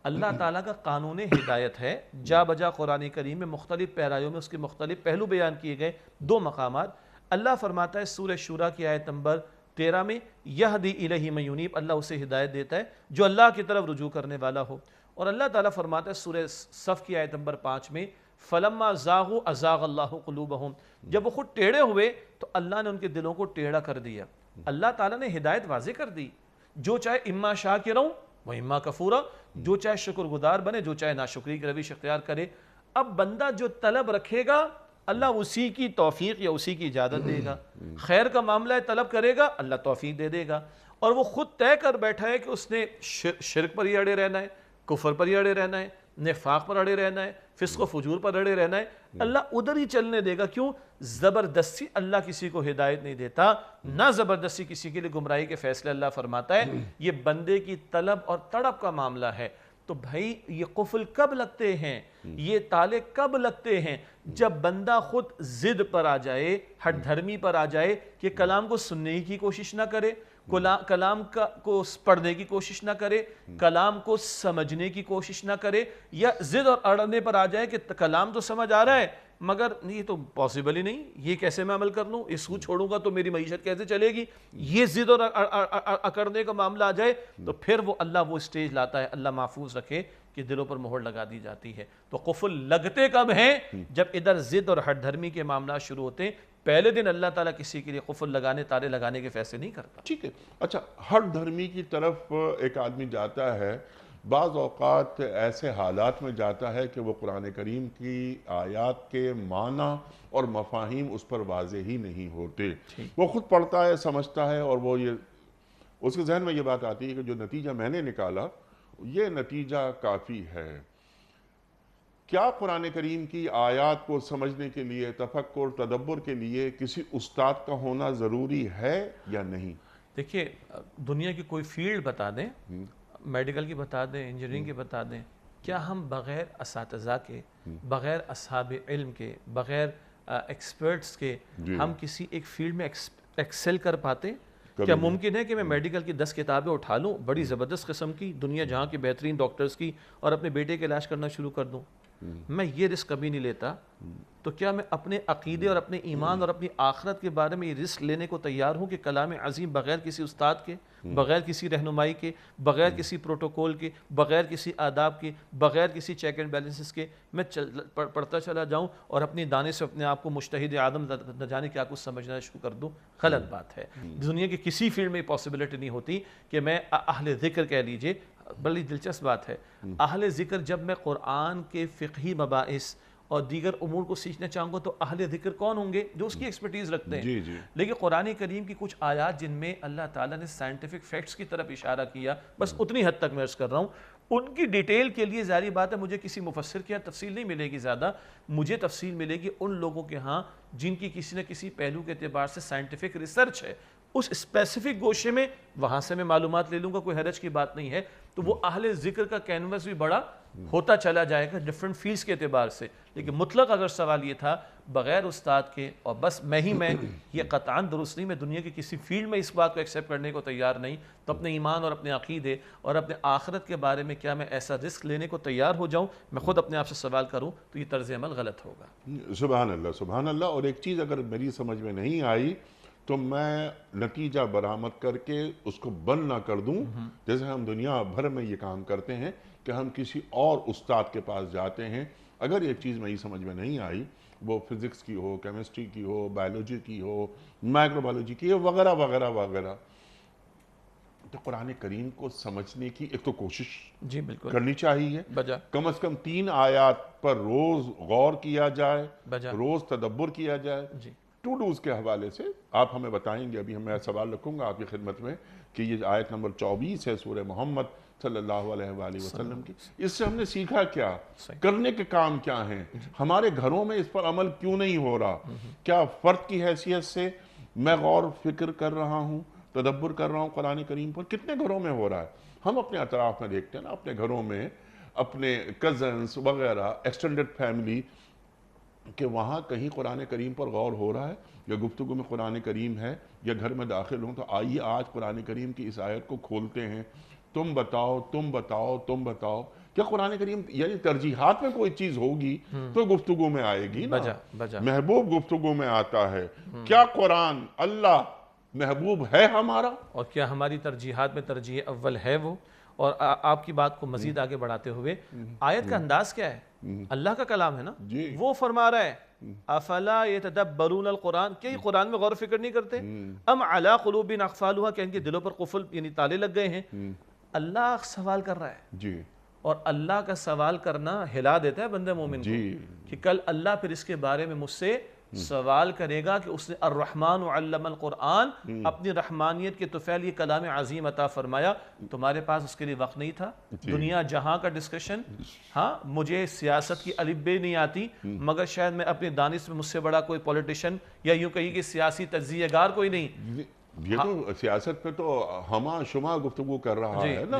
اللہ تعالیٰ کا قانون ہدایت ہے، جا بجا قرآن کریم میں مختلف پیرایوں میں اس کے مختلف پہلو بیان کیے گئے۔ 2 مقامات اللہ فرماتا ہے سورہ شورى کی آیت نمبر 13 میں، یہدی الیہ من ینیب، اللہ اسے ہدایت دیتا ہے جو اللہ کی طرف رجوع کرنے والا ہو، اور اللہ تعالیٰ فرماتا ہے سورہ صف کی آیت نمبر 5 میں، فلما زاغوا ازاغ اللہ قلوبہم، جب وہ خود ٹیڑھے ہوئے تو اللہ نے ان کے دلوں کو ٹیڑھا کر دیا۔ اللہ تعالیٰ نے ہدایت واضح کر دی، جو چاہے اما شاکرا و اما کفورا، جو چاہے شکر گزار بنے، جو چاہے ناشکری کی روش اختیار کرے۔ اب بندہ جو طلب رکھے گا اللہ اسی کی توفیق یا اسی کی اجازت دے گا، خیر کا معاملہ طلب کرے گا اللہ توفیق دے دے گا، اور وہ خود طے کر بیٹھا ہے کہ اس نے شرک پر ہی اڑے رہنا ہے، کفر پر ہی اڑے رہنا ہے، نفاق پر اڑے رہنا ہے، فسق و فجور پر اڑے رہنا ہے، اللہ ادھر ہی چلنے دے گا۔ کیوں؟ زبردستی اللہ کسی کو ہدایت نہیں دیتا، نہ زبردستی کسی کے لیے گمراہی کے فیصلے اللہ فرماتا ہے، یہ بندے کی طلب اور تڑپ کا معاملہ ہے۔ تو بھائی یہ قفل کب لگتے ہیں، یہ تالے کب لگتے ہیں؟ جب بندہ خود ضد پر آ جائے، ہٹ دھرمی پر آ جائے کہ کلام کو سننے کی کوشش نہ کرے، کلام کو پڑھنے کی کوشش نہ کرے، کلام کو سمجھنے کی کوشش نہ کرے، یا ضد اور اڑنے پر آ جائے کہ کلام تو سمجھ آ رہا ہے مگر یہ تو پاسبل ہی نہیں، یہ کیسے میں عمل کر لوں، اس کو چھوڑوں گا تو میری معیشت کیسے چلے گی، یہ ضد اور اکڑنے کا معاملہ آ جائے تو پھر وہ اللہ وہ سٹیج لاتا ہے، اللہ محفوظ رکھے کہ دلوں پر مہر لگا دی جاتی ہے۔ تو قفل لگتے کب ہیں؟ جب ادھر ضد اور ہٹ دھرمی کے معاملات شروع ہوتے ہیں۔ پہلے دن اللہ تعالیٰ کسی کے لیے قفل لگانے، تارے لگانے کے فیصلے نہیں کرتا۔ ٹھیک ہے، اچھا ہٹ دھرمی کی طرف ایک آدمی جاتا ہے، بعض اوقات ایسے حالات میں جاتا ہے کہ وہ قرآن کریم کی آیات کے معنی اور مفاہیم اس پر واضح ہی نہیں ہوتے، وہ خود پڑھتا ہے، سمجھتا ہے، اور وہ اس کے ذہن میں یہ بات آتی ہے کہ جو نتیجہ میں نے نکالا یہ نتیجہ کافی ہے۔ کیا قرآن کریم کی آیات کو سمجھنے کے لیے، تفکر، تدبر کے لیے کسی استاد کا ہونا ضروری ہے یا نہیں؟ دیکھیے دنیا کی کوئی فیلڈ بتا دیں، میڈیکل کی بتا دیں، انجینئرنگ کی بتا دیں، کیا ہم بغیر اساتذہ کے، بغیر اصحاب علم کے، بغیر ایکسپرٹس کے ہم کسی ایک فیلڈ میں ایکسل کر پاتے؟ کیا ممکن ہے کہ میں میڈیکل کی 10 کتابیں اٹھا لوں بڑی زبردست قسم کی دنیا جہاں کے بہترین ڈاکٹرز کی اور اپنے بیٹے کا علاج کرنا شروع کر دوں؟ میں یہ رسک کبھی نہیں لیتا. تو کیا میں اپنے عقیدے اور اپنے ایمان اور اپنی آخرت کے بارے میں یہ رسک لینے کو تیار ہوں کہ کلام عظیم بغیر کسی استاد کے، بغیر کسی رہنمائی کے، بغیر کسی پروٹوکول کے، بغیر کسی آداب کے، بغیر کسی چیک اینڈ بیلنسز کے میں پڑھتا چلا جاؤں اور اپنی دانے سے اپنے آپ کو مجتہد اعظم نہ جانے کیا کچھ سمجھنا شروع کر دوں؟ غلط بات ہے. دنیا کی کسی فیلڈ میں یہ پاسبلٹی نہیں ہوتی کہ میں اہل ذکر کہہ لیجئے. بڑی دلچسپ بات ہے، اہل ذکر جب میں قرآن کے فقہی مباحث اور دیگر امور کو سیکھنا چاہوں گا تو اہل ذکر کون ہوں گے؟ جو اس کی ایکسپرٹیز رکھتے ہیں. لیکن قرآن کریم کی کچھ آیات جن میں اللہ تعالیٰ نے سائنٹیفک فیکٹس کی طرف اشارہ کیا، بس اتنی حد تک میں عرض کر رہا ہوں. ان کی ڈیٹیل کے لیے ظاہری بات ہے مجھے کسی مفسر کے یہاں تفصیل نہیں ملے گی زیادہ، مجھے تفصیل ملے گی ان لوگوں کے ہاں جن کی کسی نہ کسی پہلو کے اعتبار سے سائنٹیفک ریسرچ ہے اس اسپیسیفک گوشے میں، وہاں سے میں معلومات لے لوں گا، کوئی حرج کی بات نہیں ہے. تو وہ اہل ذکر کا کینوس بھی بڑا ہوتا چلا جائے گا ڈیفرنٹ فیلڈز کے اعتبار سے. لیکن مطلق اگر سوال یہ تھا بغیر استاد کے اور بس میں یہ قطعاً درست نہیں، میں دنیا کے کسی فیلڈ میں اس بات کو ایکسیپٹ کرنے کو تیار نہیں. تو اپنے ایمان اور اپنے عقیدے اور اپنے آخرت کے بارے میں کیا میں ایسا رسک لینے کو تیار ہو جاؤں؟ میں خود اپنے آپ سے سوال کروں تو یہ طرز عمل غلط ہوگا. سبحان اللہ سبحان اللہ. اور ایک چیز اگر میری سمجھ میں نہیں آئی تو میں نتیجہ برآمد کر کے اس کو بند نہ کر دوں، جیسے ہم دنیا بھر میں یہ کام کرتے ہیں کہ ہم کسی اور استاد کے پاس جاتے ہیں. اگر یہ چیز میری سمجھ میں نہیں آئی، وہ فزکس کی ہو، کیمسٹری کی ہو، بایولوجی کی ہو، مائکرو بایولوجی کی ہو، وغیرہ وغیرہ وغیرہ، تو قرآن کریم کو سمجھنے کی ایک تو کوشش جی بالکل کرنی چاہیے. بجا کم از کم 3 آیات پر روز غور کیا جائے، بجا روز تدبر کیا جائے. جی ٹو ڈوز کے حوالے سے آپ ہمیں بتائیں گے. ابھی میں سوال رکھوں گا آپ کی خدمت میں کہ یہ آیت نمبر 24 ہے سورہ محمد صلی اللہ علیہ وآلہ وسلم کی. اس سے ہم نے سیکھا کیا؟ کرنے کے کام کیا ہیں؟ ہمارے گھروں میں اس پر عمل کیوں نہیں ہو رہا؟ کیا فرد کی حیثیت سے میں غور فکر کر رہا ہوں، تدبر کر رہا ہوں قرآن کریم پر؟ کتنے گھروں میں ہو رہا ہے؟ ہم اپنے اطراف میں دیکھتے ہیں نا، اپنے گھروں میں اپنے کزنس وغیرہ ایکسٹینڈڈ فیملی کہ وہاں کہیں قرآن کریم پر غور ہو رہا ہے یا گفتگو میں قرآن کریم ہے یا گھر میں داخل ہوں تو آئیے آج قرآن کریم کی اس آیت کو کھولتے ہیں. تم بتاؤ تم بتاؤ تم بتاؤ. کیا قرآن کریم یعنی ترجیحات میں کوئی چیز ہوگی تو گفتگو میں آئے گی نا. محبوب گفتگو میں آتا ہے. کیا قرآن اللہ محبوب ہے ہمارا؟ اور کیا ہماری ترجیحات میں ترجیح اول ہے وہ؟ اور آپ کی بات کو مزید آگے بڑھاتے ہوئے آیت کا انداز کیا ہے؟ اللہ کا کلام ہے نا، وہ فرما رہا ہے افلا یتدبرون القرآن، کہ یہ قرآن میں غور و فکر نہیں کرتے؟ ام علی قلوب اقفالها، کہ ان کے دلوں پر قفل یعنی تالے لگ گئے ہیں. اللہ سوال کر رہا ہے جی، اور اللہ کا سوال کرنا ہلا دیتا ہے بندے مومن کو کہ کل اللہ پھر اس کے بارے میں مجھ سے سوال کرے گا کہ اس نے الرحمن علم القرآن، اپنی رحمانیت کے طفیل یہ کلام عظیم عطا فرمایا. تمہارے پاس اس کے لیے وقت نہیں تھا. دنیا جہاں کا ڈسکشن، ہاں مجھے سیاست کی الف بے نہیں آتی مگر شاید میں اپنی دانش میں مجھ سے بڑا کوئی پولیٹیشن یا یوں کہیے کہ سیاسی تجزیہ گار کوئی نہیں. یہ تو سیاست پہ تو ہما شما گفتگو کر رہا ہے نا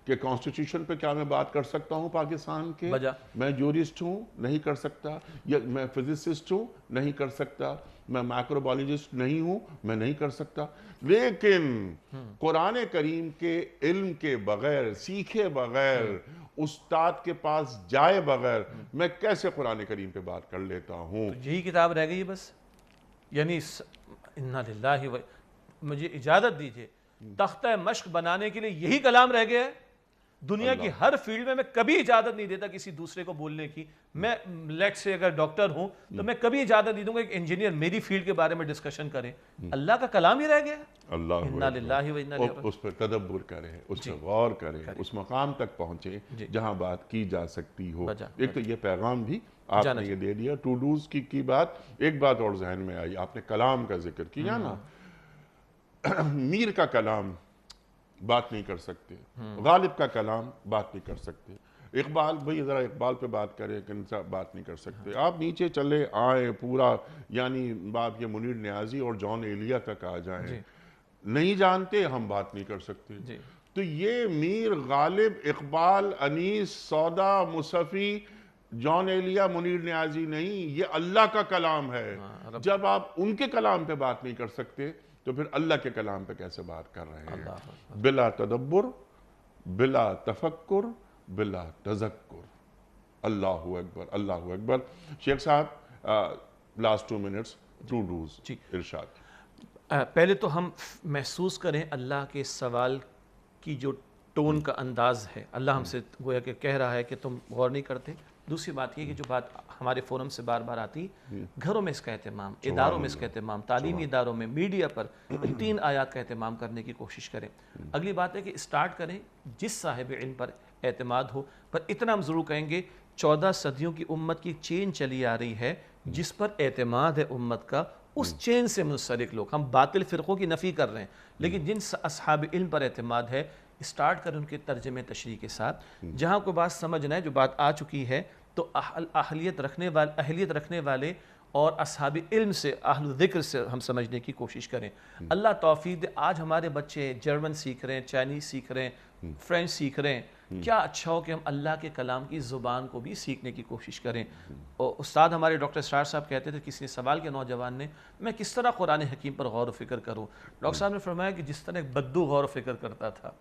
کہ کانسٹیٹیوشن پہ کیا میں بات کر سکتا ہوں پاکستان کے؟ میں جورسٹ ہوں، نہیں کر سکتا. یا میں فزسسٹ ہوں، نہیں کر سکتا. میں مائکرو بایولوجسٹ نہیں ہوں، میں نہیں کر سکتا. لیکن قرآن کریم کے علم کے بغیر، سیکھے بغیر، استاد کے پاس جائے بغیر میں کیسے قرآن کریم پہ بات کر لیتا ہوں؟ یہی کتاب رہ گئی بس. یعنی انا للہ و مجھے اجازت دیجئے، تختہ مشق بنانے کے لیے یہی کلام رہ گیا ہے. دنیا کی ہر فیلڈ میں کبھی اجازت نہیں دیتا کسی دوسرے کو بولنے کی. میں لیٹ سے اگر ڈاکٹر ہوں تو میں کبھی اجازت نہیں دوں گا ایک انجینئر میری فیلڈ کے بارے میں ڈسکشن کرے. اللہ کا کلام ہی رہ گیا. اللہ اس پر تدبر کرے، اس پر غور کرے، اس مقام تک پہنچے جہاں بات کی جا سکتی ہو. ایک تو یہ پیغام بھی آپ نے یہ دے دیا. ٹو ڈوز کی بات. ایک بات اور ذہن میں آئی، آپ نے کلام کا ذکر کیا نا. میر کا کلام بات نہیں کر سکتے، غالب کا کلام بات نہیں کر سکتے. اقبال بھئی ذرا اقبال پہ بات کریں کہ ان سے بات نہیں کر سکتے. آپ نیچے چلے آئیں پورا، یعنی آپ یہ منیر نیازی اور جان ایلیا تک آ جائیں. نہیں جانتے ہم بات نہیں کر سکتے. جی تو یہ میر غالب، اقبال، انیس، سودا، مصفی، جان ایلیا، منیر نیازی نہیں، یہ اللہ کا کلام ہے. جب آپ ان کے کلام پہ بات نہیں کر سکتے تو پھر اللہ کے کلام پہ کیسے بات کر رہے ہیں؟ بلا تدبر، بلا تفکر، بلا تذکر. اللہ اکبر، اللہ اکبر. شیخ صاحب، لاسٹ 2 منٹس، 2 ڈوز ارشاد. پہلے تو ہم محسوس کریں اللہ کے سوال کی جو ٹون کا انداز ہے. اللہ ہم سے گویا کہ کہہ رہا ہے کہ تم غور نہیں کرتے. دوسری بات یہ کہ جو بات ہمارے فورم سے بار بار آتی، گھروں میں اس کا اہتمام، اداروں میں اس کا اہتمام، تعلیمی اداروں میں، میڈیا پر 3 آیات کا اہتمام کرنے کی کوشش کریں. اگلی بات ہے کہ اسٹارٹ کریں جس صاحب علم پر اعتماد ہو. پر اتنا ہم ضرور کہیں گے 14 صدیوں کی امت کی چین چلی آ رہی ہے جس پر اعتماد ہے امت کا، اس چین سے منسلک لوگ. ہم باطل فرقوں کی نفی کر رہے ہیں لیکن جن اصحاب علم پر اعتماد ہے، اسٹارٹ کریں ان کے ترجمے تشریح کے ساتھ. جہاں کوئی بات سمجھنا ہے، جو بات آ چکی ہے، تو اہلیت رکھنے والے اور اصحاب علم سے، اہل ذکر سے ہم سمجھنے کی کوشش کریں. اللہ توفیق دے. آج ہمارے بچے جرمن سیکھ رہے ہیں، چائنیز سیکھ رہے ہیں، فرینچ سیکھ رہے ہیں. کیا اچھا ہو کہ ہم اللہ کے کلام کی زبان کو بھی سیکھنے کی کوشش کریں. اور استاد ہمارے ڈاکٹر اسرار صاحب کہتے تھے، کسی نے سوال کیا نوجوان نے، میں کس طرح قرآن حکیم پر غور و فکر کروں؟ ڈاکٹر صاحب نے فرمایا کہ جس طرح ایک بدو غور و فکر کرتا تھا.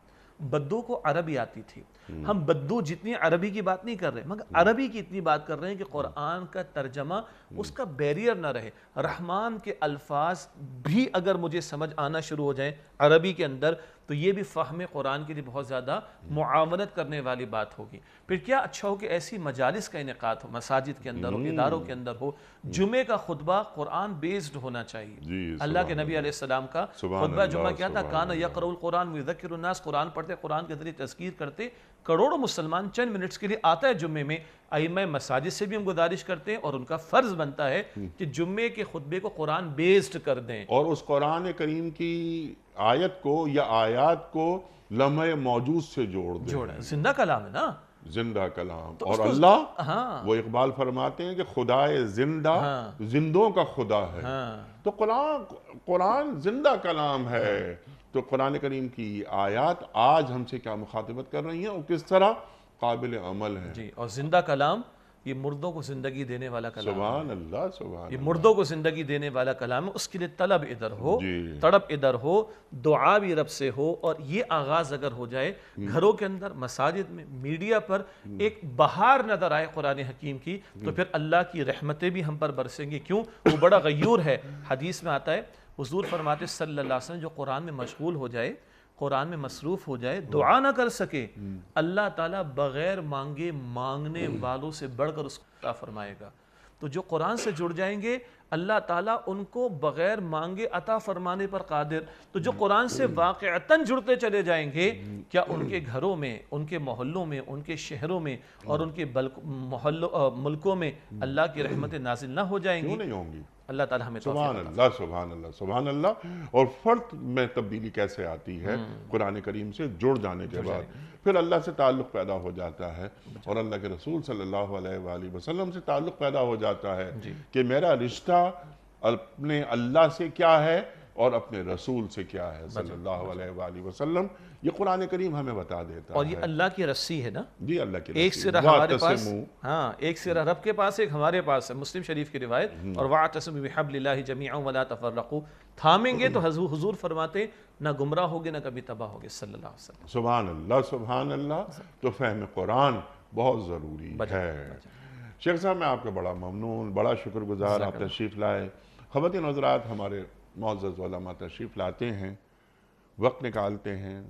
بدو کو عربی آتی تھی. ہم بدو جتنی عربی کی بات نہیں کر رہے مگر عربی کی اتنی بات کر رہے ہیں کہ قرآن کا ترجمہ اس کا بیریئر نہ رہے. رحمان کے الفاظ بھی اگر مجھے سمجھ آنا شروع ہو جائیں عربی کے اندر تو یہ بھی فہم قرآن کے لیے بہت زیادہ معاونت کرنے والی بات ہوگی. پھر کیا اچھا ہو کہ ایسی مجالس کا انعقاد ہو، مساجد کے اندر ہو، اداروں کے اندر ہو. جمعے کا خطبہ قرآن بیسڈ ہونا چاہیے. اللہ کے نبی علیہ السلام کا خطبہ جمعہ کیا تھا؟ کانا یقرأ القرآن ویذکر الناس. قرآن پڑھتے، قرآن کے ذریعے تذکیر کرتے. کروڑوں مسلمان چند منٹس کے لیے آتا ہے جمعے میں. ائمہ مساجد سے بھی ہم گزارش کرتے ہیں اور ان کا فرض بنتا ہے کہ جمعے کے خطبے کو قرآن بیسڈ کر دیں، اور اس قرآن کریم کی آیت کو یا آیات کو لمحہ موجود سے جوڑ دیں. زندہ کلام ہے نا، زندہ کلام. اور اللہ، وہ اقبال فرماتے ہیں کہ خدائے زندہ زندوں کا خدا ہے. تو قرآن زندہ کلام ہے. تو قرآن کریم کی آیات آج ہم سے کیا مخاطبت کر رہی ہیں اور کس طرح قابل عمل ہیں. جی. اور زندہ کلام یہ مردوں کو زندگی دینے والا کلام ہے. سبحان اللہ، سبحان. یہ مردوں کو زندگی دینے والا کلام ہے. اس کے لیے طلب ادھر ہو، تڑپ ادھر ہو، دعا بھی رب سے ہو. اور یہ آغاز اگر ہو جائے گھروں کے اندر، مساجد میں، میڈیا پر، ایک بہار نظر آئے قرآن حکیم کی، تو پھر اللہ کی رحمتیں بھی ہم پر برسیں گی. کیوں؟ وہ بڑا غیور ہے. حدیث میں آتا ہے، حضور فرماتے صلی اللہ علیہ وسلم، جو قرآن میں مشغول ہو جائے، قرآن میں مصروف ہو جائے، دعا نہ کر سکے، اللہ تعالیٰ بغیر مانگے مانگنے والوں سے بڑھ کر اس کو عطا فرمائے گا. تو جو قرآن سے جڑ جائیں گے اللہ تعالیٰ ان کو بغیر مانگے عطا فرمانے پر قادر. تو جو قرآن سے واقعتاً جڑتے چلے جائیں گے، کیا ان کے گھروں میں، ان کے محلوں میں، ان کے شہروں میں اور ان کے ملکوں میں اللہ کی رحمتیں نازل نہ ہو جائیں گی؟ کیوں نہیں ہوں گی؟ اللہ تعالیٰ ہمیں سبحان اللہ، سبحان اللہ، سبحان اللہ. اور فرد میں تبدیلی کیسے آتی ہے؟ قرآن کریم سے جڑ جانے کے بعد پھر اللہ سے تعلق پیدا ہو جاتا ہے اور اللہ کے رسول صلی اللہ علیہ وآلہ وسلم سے تعلق پیدا ہو جاتا ہے کہ میرا رشتہ اپنے اللہ سے کیا ہے اور اپنے رسول سے کیا ہے صلی اللہ علیہ وآلہ وسلم. یہ قرآن کریم ہمیں بتا دیتا ہے. اور یہ اللہ کی رسی ہے نا. جی، اللہ کی رسی. ایک سرہ ہمارے پاس، ایک سرہ رب کے پاس، ایک ہمارے پاس ہے. مسلم شریف کی روایت. اور وَاعْتَصِمُوا بِحَبْلِ اللَّهِ جَمِيعًا وَلَا تَفَرَّقُوا. تھامیں گے تو حضور فرماتے نہ گمراہ ہوگے نہ کبھی تباہ ہوگے صلی اللہ علیہ وسلم. سبحان اللہ، سبحان اللہ. تو فہم قرآن بہت ضروری ہے. شیخ صاحب، میں آپ کا بڑا ممنون، بڑا شکر گزار. آپ تشریف لائے. خواتین حضرات، ہمارے معزز علماء تشریف لاتے ہیں، وقت نکالتے ہیں،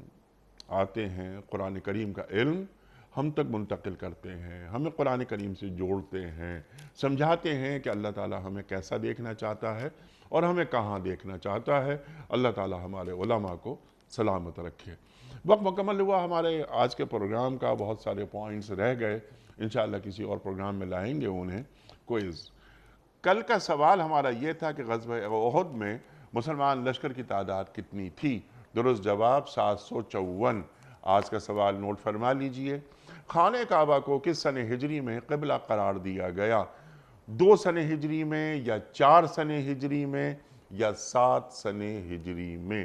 آتے ہیں، قرآن کریم کا علم ہم تک منتقل کرتے ہیں، ہمیں قرآن کریم سے جوڑتے ہیں، سمجھاتے ہیں کہ اللہ تعالیٰ ہمیں کیسا دیکھنا چاہتا ہے اور ہمیں کہاں دیکھنا چاہتا ہے. اللہ تعالیٰ ہمارے علماء کو سلامت رکھے. وقت مکمل ہوا ہمارے آج کے پروگرام کا. بہت سارے پوائنٹس رہ گئے، انشاءاللہ کسی اور پروگرام میں لائیں گے انہیں. کوئز. کل کا سوال ہمارا یہ تھا کہ غزوہ احد میں مسلمان لشکر کی تعداد کتنی تھی؟ درست جواب 754. آج کا سوال نوٹ فرما لیجئے. خانہ کعبہ کو کس سنہ ہجری میں قبلہ قرار دیا گیا؟ 2 سنہ ہجری میں یا 4 سنہ ہجری میں یا 7 سنہ ہجری میں؟